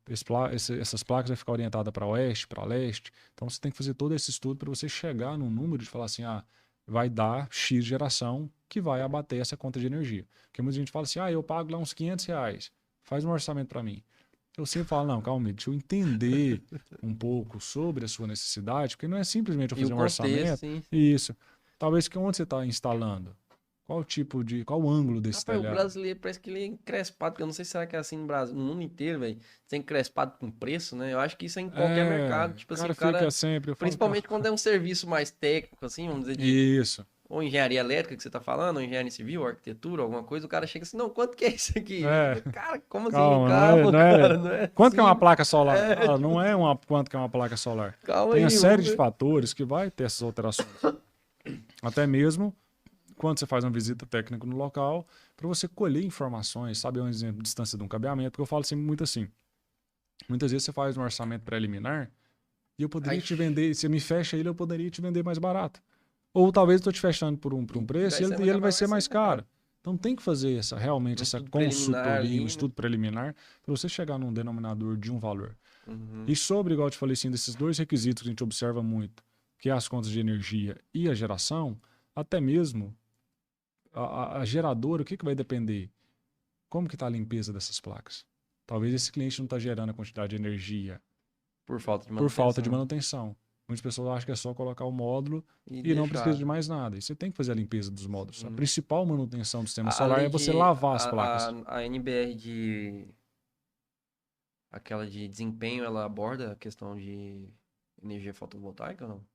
essas placas vão ficar orientadas para oeste, para leste. Então você tem que fazer todo esse estudo para você chegar num número de falar assim, ah, vai dar X geração que vai abater essa conta de energia. Porque muita gente fala assim, ah, eu pago lá uns R$ 500, faz um orçamento para mim. Eu sempre falo, não, calma, deixa eu entender um pouco sobre a sua necessidade, porque não é simplesmente eu E o fazer um contexto, orçamento sim. e isso. Talvez que onde você está instalando? Qual o ângulo desse Rapaz, o telhado? brasileiro parece que ele é encrespado. Eu não sei se será que é assim no Brasil, no mundo inteiro, velho. Você é encrespado com preço, né? Eu acho que isso é em qualquer mercado. É, o Tipo assim, cara o fica cara. sempre, eu falo, cara, Principalmente quando é um serviço mais técnico, assim, vamos dizer, de isso. ou engenharia elétrica que você tá falando, ou engenharia civil, ou arquitetura, alguma coisa, o cara chega assim, não, quanto que é isso aqui? Eu É, falei, cara, como assim? calma, Calma, não é. cara, não é Quanto que é uma assim. placa solar? É, Cara, tipo não é assim, quanto que é uma placa solar. calma Tem uma aí, série vamos de ver. fatores que vai ter essas alterações. Até mesmo quando você faz uma visita técnica no local, para você colher informações, saber um exemplo, distância de um cabeamento, porque eu falo sempre muito assim. Muitas vezes você faz um orçamento preliminar e eu Aí, poderia te vender, se me fecha ele, eu poderia te vender mais barato. Ou talvez eu estou te fechando por um e preço vai e ser, ele vai vai ser ser mais mais caro. caro. Então tem que fazer realmente Um essa estudo preliminar consultoria, um ali, né? estudo preliminar, para você chegar num denominador de um valor. Uhum. E sobre, igual eu te falei assim, desses dois requisitos que a gente observa muito, que é as contas de energia e a geração, até mesmo a geradora, o que vai depender? Como que está a limpeza dessas placas? Talvez esse cliente não está gerando a quantidade de energia Por falta de por falta de manutenção. manutenção. Muitas pessoas acham que é só colocar o módulo E e não precisa deixar. de mais nada. E você tem que fazer a limpeza dos módulos. A Sim. principal manutenção do sistema A solar lei é você de. lavar as placas. A NBR de. Aquela de desempenho, ela aborda a questão de energia fotovoltaica ou não?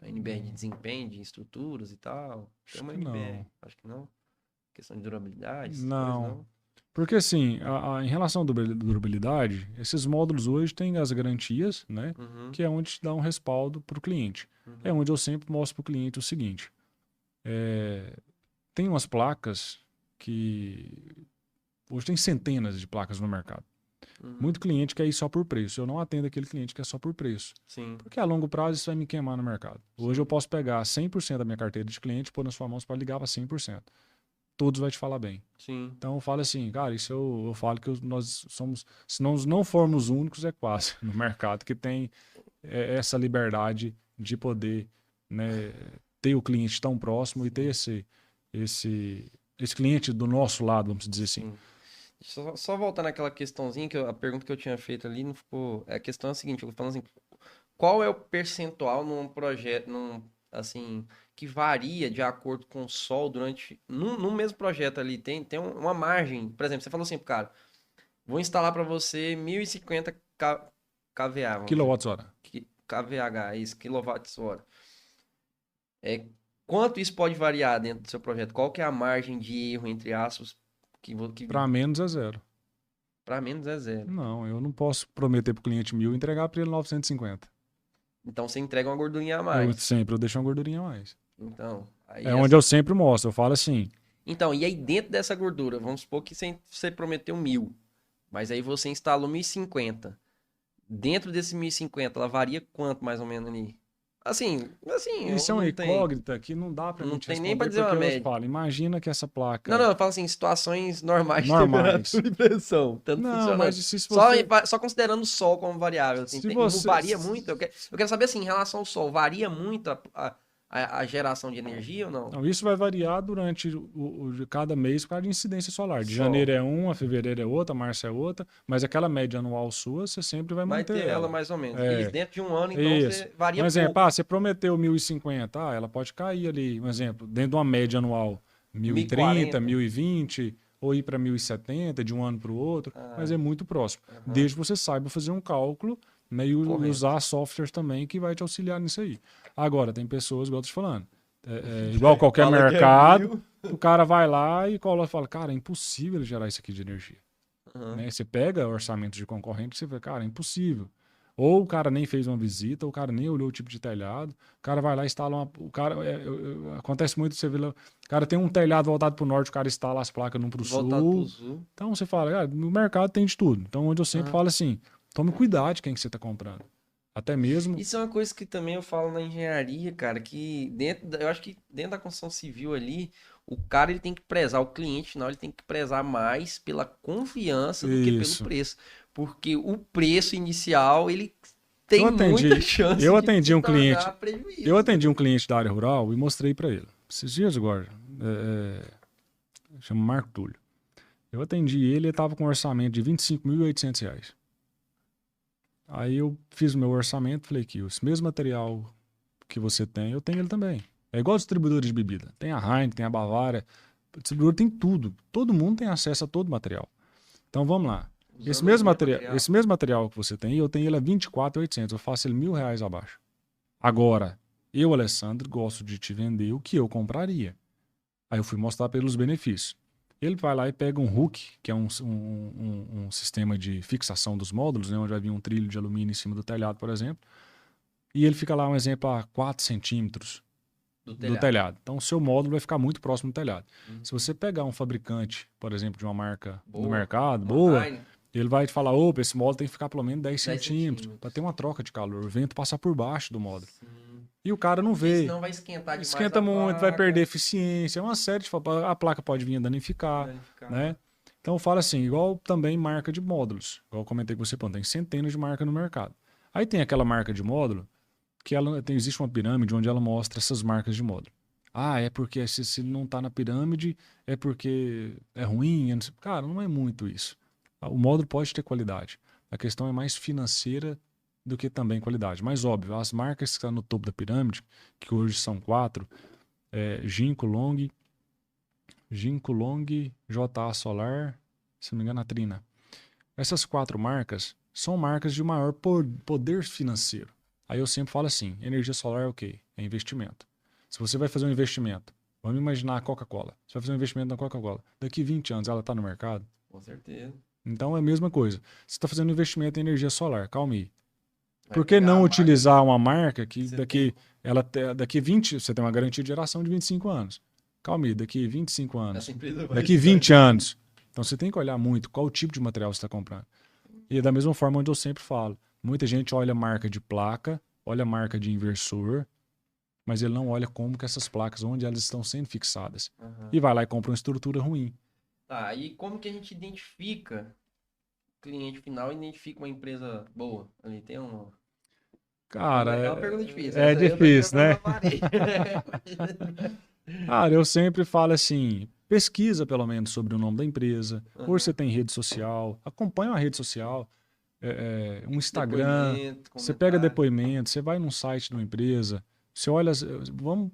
A NBR de desempenho, de estruturas e tal. Tem Acho uma que NBR, não. acho que não. Questão de durabilidade, essas coisas, Não. não. Porque assim, em relação à durabilidade, esses módulos hoje têm as garantias, né? Uhum, Que é onde dá um respaldo para o cliente. É uhum, onde eu sempre mostro para o cliente o seguinte: tem umas placas que hoje tem centenas de placas no mercado. uhum. Muito cliente quer ir só por preço. Eu não atendo aquele cliente que é só por preço. Sim, Porque a longo prazo isso vai me queimar no mercado. Hoje eu sim. posso pegar 100% da minha carteira de cliente, pôr na sua mão para ligar para 100%. Todos vai te falar bem. Sim. Então eu falo assim, cara, isso eu falo que nós somos, se nós não formos únicos, é quase no mercado que tem essa liberdade de poder, né, ter o cliente tão próximo e ter esse, esse cliente do nosso lado, vamos dizer assim. Sim. Só voltar naquela questãozinha, a pergunta que eu tinha feito ali não ficou. A questão é a seguinte, eu tô falando assim, qual é o percentual num projeto, assim, que varia de acordo com o sol durante. No mesmo projeto ali, tem uma margem. Por exemplo, você falou assim, cara, vou instalar para você 1050 kVA, vamos dizer. Quilowatts-hora. KVH, isso, quilowatts-hora. É, quanto isso pode variar dentro do seu projeto? Qual que é a margem de erro, entre aspas, que Para menos é zero. para menos é zero? Não, eu não posso prometer para o cliente 1.000 e entregar para ele 950. Então você entrega uma gordurinha a Eu mais. sempre eu deixo uma gordurinha a mais. Então, aí É onde essa. eu sempre mostro. Eu falo assim, Então, e aí dentro dessa gordura, vamos supor que você prometeu 1000. Mas aí você instalou 1050. Dentro desse 1050, ela varia quanto mais ou menos ali? Assim, Isso é uma não tem, incógnita que não dá pra não mim te tem nem pra responder, dizer uma porque eu média. falo, imagina que essa Não, placa não, eu falo assim, situações normais de normais. temperatura e pressão, tanto Não, mas funcionando. se Só, você. só considerando o sol como variável, assim, Se não você. varia muito? Eu quero saber assim, em relação ao sol, varia muito a geração de energia ou não? Não, isso vai variar durante cada mês por causa de incidência solar. De janeiro Sol. é uma, fevereiro é outra, março é outra, mas aquela média anual sua, você sempre vai Vai manter ter ela ela. mais ou menos. E É, dentro de um ano, então, isso. você varia Um exemplo, pouco. você prometeu 1050, ela pode cair ali, um exemplo, dentro de uma média anual, 1030, 1040. 1020, ou ir para 1070 de um ano para o outro, mas Ah, é muito próximo. aham, Desde que você saiba fazer um cálculo, né, e correto. usar softwares também que vai te auxiliar nisso aí. Agora, tem pessoas, igual eu tô te falando, igual qualquer Fala que é mercado, 1000. o cara vai lá e coloca, fala, cara, é impossível ele gerar isso aqui de energia. Aham. Né? Você pega orçamento de concorrente e você vê, cara, é impossível. Ou o cara nem fez uma visita, ou o cara nem olhou o tipo de telhado, o cara vai lá e instala uma. O cara, acontece muito, você vê lá, o cara tem um telhado voltado para o norte, o cara instala as placas num para o Voltado pro sul. sul. Então você fala, cara, no mercado tem de tudo. Então, onde eu sempre Aham. falo assim, tome cuidado de quem que você está comprando. Até mesmo. Isso é uma coisa que também eu falo na engenharia, cara, que eu acho que dentro da construção civil ali, o cara ele tem que prezar, o cliente final ele tem que prezar mais pela confiança do que pelo Isso. preço, porque o preço inicial ele Eu tem muita atendi, chance eu de atendi se um tornar cliente, eu prejuízo. atendi um cliente da área rural e mostrei para ele. Esses dias agora, chama Marco Túlio. Eu atendi ele estava com um orçamento de R$ 25.800. Aí eu fiz o meu orçamento, falei que esse mesmo material que você tem, eu tenho ele também. É igual distribuidor de bebida. Tem a Heineken, tem a Bavária. O distribuidor tem tudo. Todo mundo tem acesso a todo o material. Então vamos lá. Usando o mesmo material. Esse mesmo material que você tem, eu tenho ele a 24.800. Eu faço ele R$ 1.000 abaixo. Agora, eu, Alessandro, gosto de te vender o que eu compraria. Aí eu fui mostrar pelos benefícios. Ele vai lá e pega um hook, que é um sistema de fixação dos módulos, né, onde vai vir um trilho de alumínio em cima do telhado, por exemplo. E ele fica lá, um exemplo, a 4 centímetros Do do telhado. telhado. Então, o seu módulo vai ficar muito próximo do telhado. Uhum. Se você pegar um fabricante, por exemplo, de uma marca no Boa. mercado, Uma boa, Heineken, ele vai te falar, opa, esse módulo tem que ficar pelo menos 10 10 centímetros, para ter centímetros. uma troca de calor, o vento passar por baixo do módulo. Sim. E o cara não Porque vê. senão vai esquentar demais Esquenta a muito, vai perder placa, eficiência, é uma série de a placa pode vir a danificar, danificar. né? Então fala assim, igual também marca de módulos, igual eu comentei com você, pô, tem centenas de marcas no mercado. Aí tem aquela marca de módulo que existe uma pirâmide onde ela mostra essas marcas de módulo. Ah, é porque se não está na pirâmide, é porque é ruim. Cara, não é muito isso. O módulo pode ter qualidade. A questão é mais financeira do que também qualidade. Mas óbvio, as marcas que estão no topo da pirâmide, que hoje são 4, Ginkgo, Long, JA Solar, se não me engano, a Trina. Essas 4 marcas são marcas de maior poder financeiro. Aí eu sempre falo assim, energia solar é o quê? É investimento. Se você vai fazer um investimento, vamos imaginar a Coca-Cola. Você vai fazer um investimento na Coca-Cola. Daqui 20 anos ela está no mercado? Com certeza. Então é a mesma coisa. Você está fazendo um investimento em energia solar, calma aí. Vai Por que pegar não a marca utilizar uma marca que você tem. daqui 20, você tem uma garantia de geração de 25 anos. Calma aí, daqui 25 Essa anos, empresa vai daqui estar. 20 anos. Então você tem que olhar muito qual o tipo de material você está comprando. E da mesma forma onde eu sempre falo, muita gente olha a marca de placa, olha a marca de inversor, mas ele não olha como que essas placas, onde elas estão sendo fixadas. Aham. E vai lá e compra uma estrutura ruim. Tá, e como que a gente identifica o cliente final e identifica uma empresa boa? Ali tem um. Cara, É uma pergunta difícil. é Essa aí eu tô difícil, jogando né? na parede. Cara, eu sempre falo assim, pesquisa pelo menos sobre o nome da empresa, ou Aham. você tem rede social, acompanha uma rede social, um Instagram, Depoimento, você pega comentário. depoimento, você vai num site de uma empresa, você olha, vamos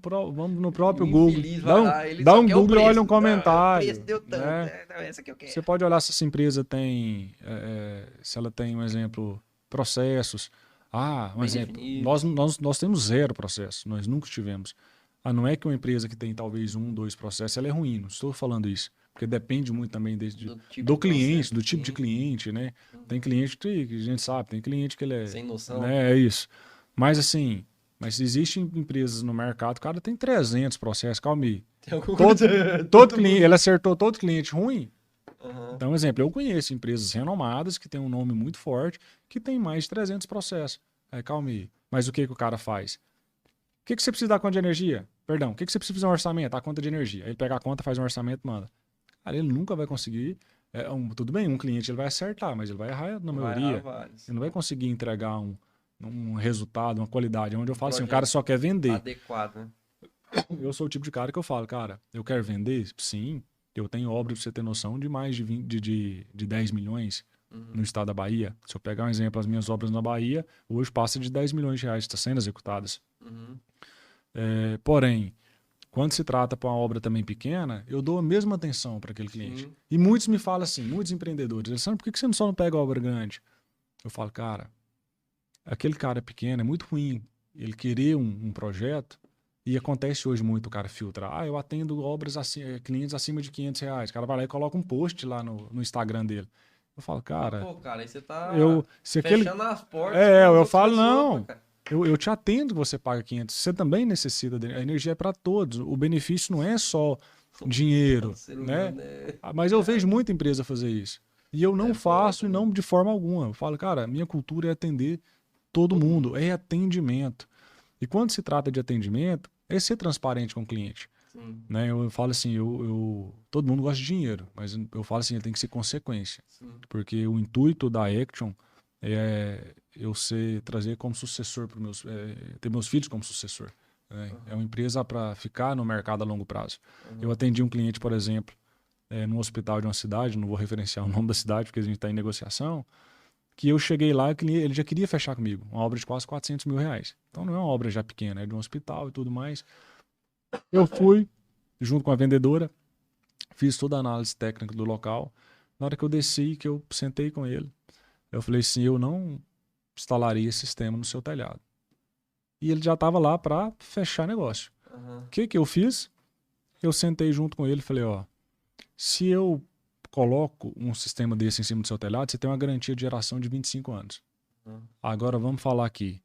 no próprio O Google, infeliz vai lá, ele dá só um quer o Google e olha um preço. Não, o preço comentário, deu tanto. né? Não, essa que eu Você quero. pode olhar se essa empresa tem, se ela tem, um exemplo, processos. Ah, um Bem exemplo, definidos. nós temos 0 processos, nós nunca tivemos. Ah, não é que uma empresa que tem talvez 1, 2 processos, ela é ruim, não estou falando isso. Porque depende muito também Do tipo do de cliente, processo do do tipo de cliente. cliente, né? Tem Uhum. cliente que a gente sabe, tem cliente que ele Sem noção. né, é isso. Mas assim, mas existem empresas no mercado, o cara tem 300 processos, calma aí. Tem alguma Todo, coisa. todo Todo cliente, mundo. ele acertou todo cliente ruim, Aham. Então, exemplo, eu conheço empresas renomadas que têm um nome muito forte, que tem mais de 300 processos. Aí, calma aí. Mas o que que o cara faz? O que que você precisa dar conta de energia? Perdão, o que que você precisa fazer um orçamento? A conta de energia. Aí ele pega a conta, faz um orçamento, manda. Cara, ele nunca vai conseguir. Tudo bem, um cliente ele vai acertar, mas ele vai errar na Vai errar maioria. vários. Ele não vai conseguir entregar um resultado, uma qualidade. Onde eu falo assim, o cara Projeto só quer vender. adequado, né? Eu sou o tipo de cara que eu falo, cara, eu quero vender? Sim. Eu tenho obra, pra você ter noção, de mais de 20, de 10 milhões no estado da Bahia. Se eu pegar um exemplo, as minhas obras na Bahia, hoje passa de 10 milhões de reais, está sendo executadas. Uhum. Porém, quando se trata para uma obra também pequena, eu dou a mesma atenção para aquele cliente. Sim. E muitos me falam assim, muitos empreendedores, eles falam, por que você só não pega obra grande? Eu falo, cara, aquele cara pequeno é muito ruim ele querer um projeto e acontece hoje muito o cara filtrar. Eu atendo obras clientes acima de R$ 500. O cara vai lá e coloca um post lá no Instagram dele. Eu falo, cara, Pô, cara, aí você tá se aquele... fechando as portas para as eu outras falo, pessoas, não, cara. eu te atendo que você paga 500. Você também necessita, a energia é para todos. O benefício não é só dinheiro, O ser né? humano é... Mas eu vejo muita empresa fazer isso. E eu não É faço foda, e né? não de forma alguma. Eu falo, cara, minha cultura é atender todo mundo, é atendimento. E quando se trata de atendimento, é ser transparente com o cliente. Sim, Né? Eu falo assim, todo mundo gosta de dinheiro, mas eu falo assim, ele tem que ser consequência. sim. Porque o intuito da Action é eu trazer como sucessor para ter meus filhos como sucessor. Né? É uma empresa para ficar no mercado a longo prazo. Eu atendi um cliente, por exemplo, num hospital de uma cidade, não vou referenciar o nome da cidade porque a gente está em negociação, que eu cheguei lá e ele já queria fechar comigo, uma obra de quase R$ 400 mil. Então não é uma obra já pequena, é de um hospital e tudo mais. Eu fui, junto com a vendedora, fiz toda a análise técnica do local. Na hora que eu desci, que eu sentei com ele, eu falei assim, eu não instalaria esse sistema no seu telhado. E ele já estava lá para fechar negócio. Aham. O que que eu fiz? Eu sentei junto com ele e falei, ó, se eu coloco um sistema desse em cima do seu telhado, você tem uma garantia de geração de 25 anos. Aham. Agora vamos falar aqui.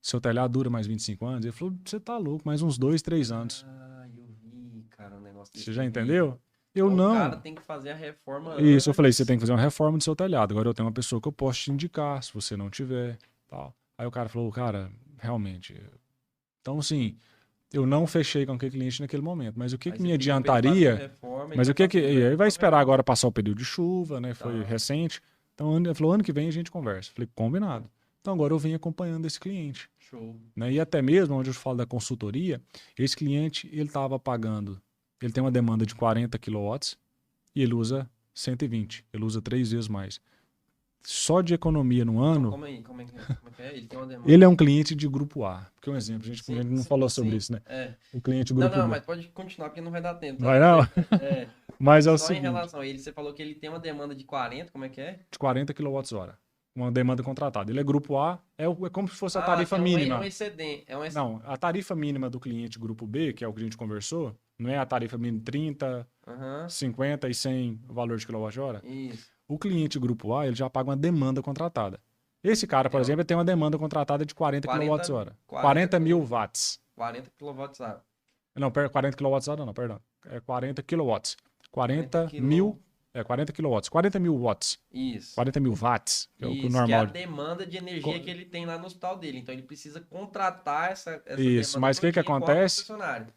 Seu telhado dura mais 25 anos? Ele falou, você tá louco, mais uns 2, 3 anos. Eu vi, cara, um negócio Você desse já eu vi. entendeu? Eu Então o cara não. tem que fazer a reforma Isso, eu falei, você antes. tem que fazer uma reforma do seu telhado. Agora eu tenho uma pessoa que eu posso te indicar, se você não tiver, tal. Aí o cara falou, cara, realmente. Então, assim, eu não fechei com aquele cliente naquele momento. Mas o que Aí que você me pediu pra ele fazer a adiantaria? reforma, ele Mas vai o que que... fazer, vai Ele vai esperar programar. agora passar o período de chuva, né? Foi Tá. recente. Então, ele falou, ano que vem a gente conversa. Falei, combinado. Então, agora eu venho acompanhando esse cliente. Show. Né? E até mesmo, onde eu falo da consultoria, esse cliente, ele estava pagando... Ele tem uma demanda de 40 quilowatts e ele usa 120. Ele usa 3 vezes mais. Só de economia no ano, Calma aí, como é que é? Ele tem uma demanda. ele é um cliente de grupo A. Porque um exemplo, a gente Sim, não sim, falou sobre sim. isso, né? É. O cliente Não, grupo B. mas pode continuar porque não vai dar tempo, tá? Vai não? É. Mas é o Só em seguinte, relação a ele, você falou que ele tem uma demanda de 40, como é que é? de 40 kWh. Uma demanda contratada. Ele é grupo A, é como se fosse a tarifa que é mínima. um excedente. Não, a tarifa mínima do cliente grupo B, que é o que a gente conversou, não é a tarifa mínima 30, Aham, 50 e 100 o valor de kWh. isso. O cliente grupo A, ele já paga uma demanda contratada. Esse cara, por exemplo, ele tem uma demanda contratada de 40 kWh. 40 mil watts. 40 kWh. Não, 40 kWh não, perdão. É 40 kilowatts. 40 mil... 40 kilowatts. 40 mil watts. Isso. 40 mil watts, que é o Isso, que é normal. a demanda de energia que ele tem lá no hospital dele. Então ele precisa contratar essa Isso, demanda mas o que todinha com a acontece? concessionária.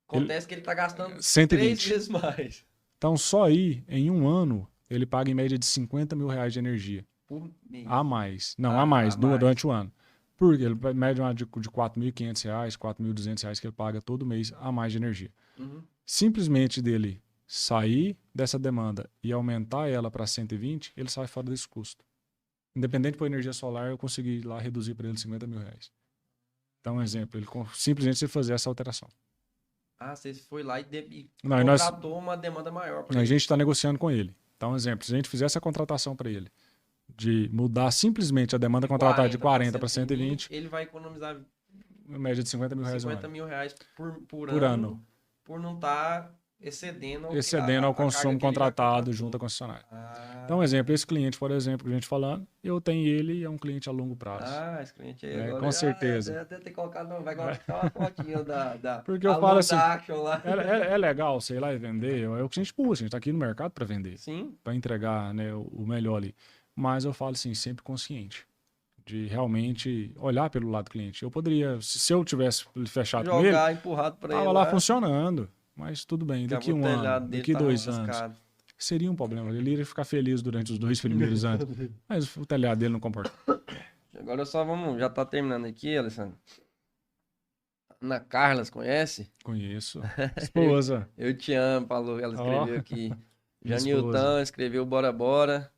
Acontece que ele está gastando 120. 3 vezes mais Então, só aí, em um ano, ele paga em média de 50 mil reais de energia. por mês. A mais. Não, a mais, a mais. durante o ano. Porque ele mede uma de R$ 4.500, R$ 4.200 que ele paga todo mês a mais de energia. Uhum. Simplesmente dele sair dessa demanda e aumentar ela para 120, ele sai fora desse custo. Independente por energia solar, eu consegui lá reduzir para ele 50 mil reais. Então, um exemplo, ele simplesmente se fazer essa alteração. Ah, você foi lá e Não, contratou uma demanda maior. A gente está negociando com ele. Então, um exemplo, se a gente fizer essa contratação para ele, de mudar simplesmente a demanda contratada de 40 para 120, ele vai economizar uma média de 50 mil reais 50 mil reais por ano, por não estar excedendo ao consumo contratado junto à concessionária. Então, um exemplo, esse cliente, por exemplo, que a gente falando, eu tenho ele e é um cliente a longo prazo. Esse cliente aí Né? agora. Com certeza. Deve ter colocado, não, vai colocar uma fotinha Porque eu falo assim, é legal, sei lá, e vender, é o que a gente busca, a gente tá aqui no mercado para vender. Sim. Para entregar, né, o melhor ali. Mas eu falo assim, sempre consciente. De realmente olhar pelo lado do cliente. Eu poderia, se eu tivesse fechado com ele, empurrado para tava ele lá funcionando. Mas tudo bem, daqui Acabou um o telhado ano, dele daqui tava 2 anos, lascado. seria um problema. Ele iria ficar feliz durante os 2 primeiros anos. Mas o telhado dele não comporta. Agora já tá terminando aqui, Alessandro. Ana Carla, conhece? Conheço. Esposa. Eu te amo, falou. Ela escreveu aqui. Minha Janilton escreveu Bora Bora.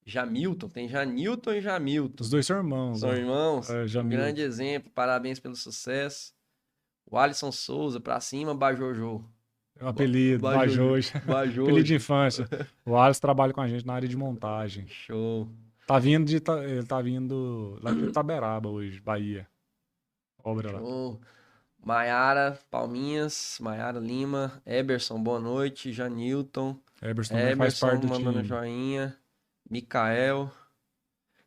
Jamilton, tem Janilton e Jamilton. Os dois são irmãos. São irmãos. Um Jamilton. grande exemplo, parabéns pelo sucesso. O Alisson Souza, pra cima, Bajojo. É o apelido, Bajojo. Apelido de infância. O Alisson trabalha com a gente na área de montagem. Show. Ele tá vindo lá de Itaberaba hoje, Bahia. Obra Show. Maiara, Palminhas, Maiara Lima, Eberson, boa noite, Janilton. Eberson faz parte do mandando time. joinha. Micael,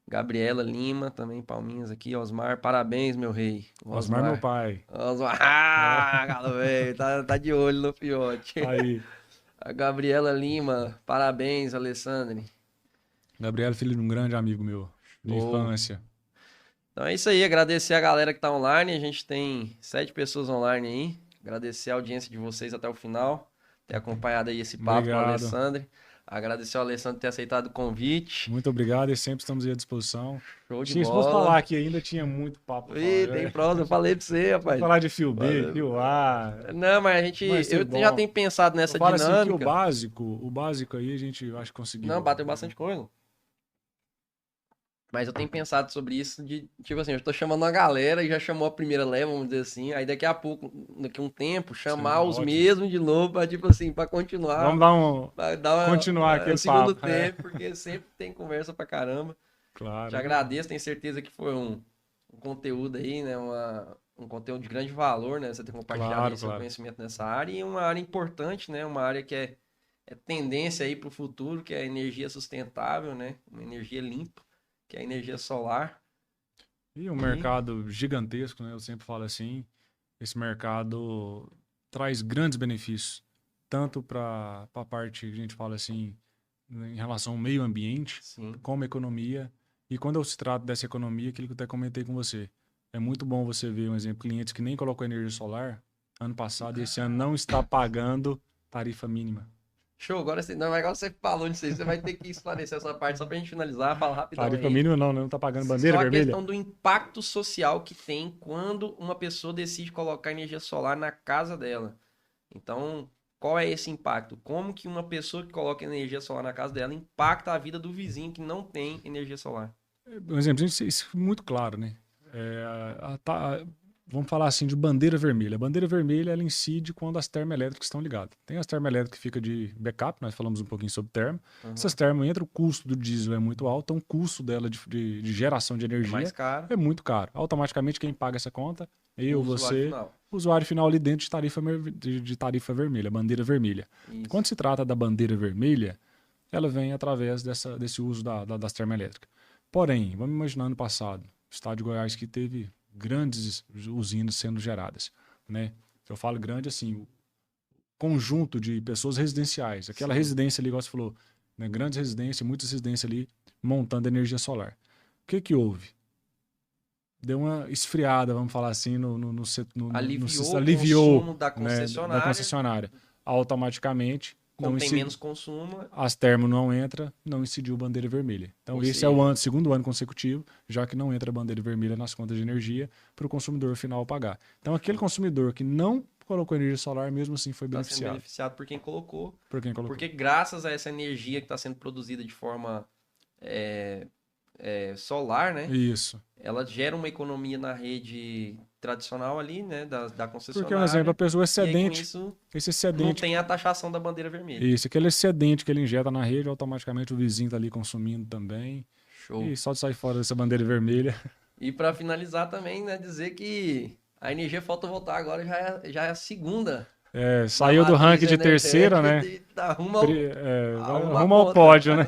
Gabriela Lima, também Palminhas aqui, Osmar, parabéns, meu rei. Osmar meu pai. Osmar, galo velho, tá de olho no fiote. Aí. A Gabriela Lima, parabéns, Alessandro. Gabriela, filho de um grande amigo meu, de infância. Então é isso aí, agradecer a galera que tá online, a gente tem 7 pessoas online aí, agradecer a audiência de vocês até o final, ter acompanhado aí esse papo com o Alessandro. Agradecer ao Alessandro por ter aceitado o convite. Muito obrigado e sempre estamos aí à disposição. Show de bola. Se fosse falar aqui ainda, tinha muito papo. Tem prosa, eu falei pra você, rapaz. Falar de fio B, fio A. Não, mas eu já tenho pensado nessa dinâmica. Assim que o básico aí a gente acho que conseguiu. Não, bateu bastante coisa. Mas eu tenho pensado sobre isso de, tipo assim, eu tô chamando uma galera e já chamou a primeira leva, vamos dizer assim. Aí daqui a pouco, daqui a um tempo, chamar os mesmos de novo pra, tipo assim, pra continuar. Vamos continuar aquele segundo tempo, porque sempre tem conversa pra caramba. Claro. Te agradeço, tenho certeza que foi um conteúdo aí, né? Um conteúdo de grande valor, né? Você ter compartilhado seu conhecimento nessa área. E uma área importante, né? Uma área que é tendência aí pro futuro, que é a energia sustentável, né? Uma energia limpa, que é a energia solar. E um mercado gigantesco, né? Eu sempre falo assim, esse mercado traz grandes benefícios, tanto para a parte que a gente fala assim, em relação ao meio ambiente, como economia. E quando eu se trata dessa economia, aquilo que eu até comentei com você, é muito bom você ver, um exemplo, clientes que nem colocou energia solar ano passado e esse ano não está pagando tarifa mínima. Show, agora você falou nisso aí, você vai ter que esclarecer essa parte só pra gente finalizar, falar rapidão. Tarifa mínima não tá pagando bandeira vermelha. Só a questão do impacto social que tem quando uma pessoa decide colocar energia solar na casa dela. Então, qual é esse impacto? Como que uma pessoa que coloca energia solar na casa dela impacta a vida do vizinho que não tem energia solar? Por exemplo, isso é muito claro, né? Vamos falar assim de bandeira vermelha. A bandeira vermelha ela incide quando as termoelétricas estão ligadas. Tem as termoelétricas que ficam de backup, nós falamos um pouquinho sobre termo. Essas termas entram, o custo do diesel é muito alto, então o custo dela de geração de energia é muito caro. Automaticamente quem paga essa conta, você, o usuário final ali dentro de tarifa vermelha, bandeira vermelha. Isso. Quando se trata da bandeira vermelha, ela vem através desse uso das termoelétricas. Porém, vamos imaginar no passado, o estado de Goiás que teve grandes usinas sendo geradas, né? Eu falo grande assim, o conjunto de pessoas residenciais, aquela residência ali, igual você falou, né? Grandes residências, muitas residências ali montando energia solar. O que houve? Deu uma esfriada, vamos falar assim, aliviou o consumo da concessionária. Automaticamente menos consumo. As termos não entram, não incidiu bandeira vermelha. Então, esse é o segundo ano consecutivo, já que não entra bandeira vermelha nas contas de energia para o consumidor final pagar. Então, aquele consumidor que não colocou energia solar, mesmo assim, foi beneficiado. Está sendo beneficiado por quem colocou. Porque graças a essa energia que está sendo produzida de forma solar, né? Isso. Ela gera uma economia na rede tradicional ali, né, da concessionária. Porque, por exemplo, a pessoa excedente, esse excedente... Não tem a taxação da bandeira vermelha. Isso, aquele excedente que ele injeta na rede, automaticamente o vizinho está ali consumindo também. Show. E só de sair fora dessa bandeira vermelha. E para finalizar também, né, dizer que a energia fotovoltaica agora já é a segunda Saiu do ranking de terceira, né? Rumo ao pódio, né?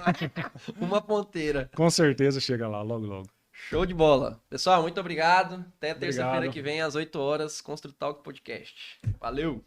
Uma ponteira. Com certeza chega lá, logo, logo. Show de bola. Pessoal, muito obrigado. Até terça-feira que vem, às 8 horas, Construtalk Podcast. Valeu!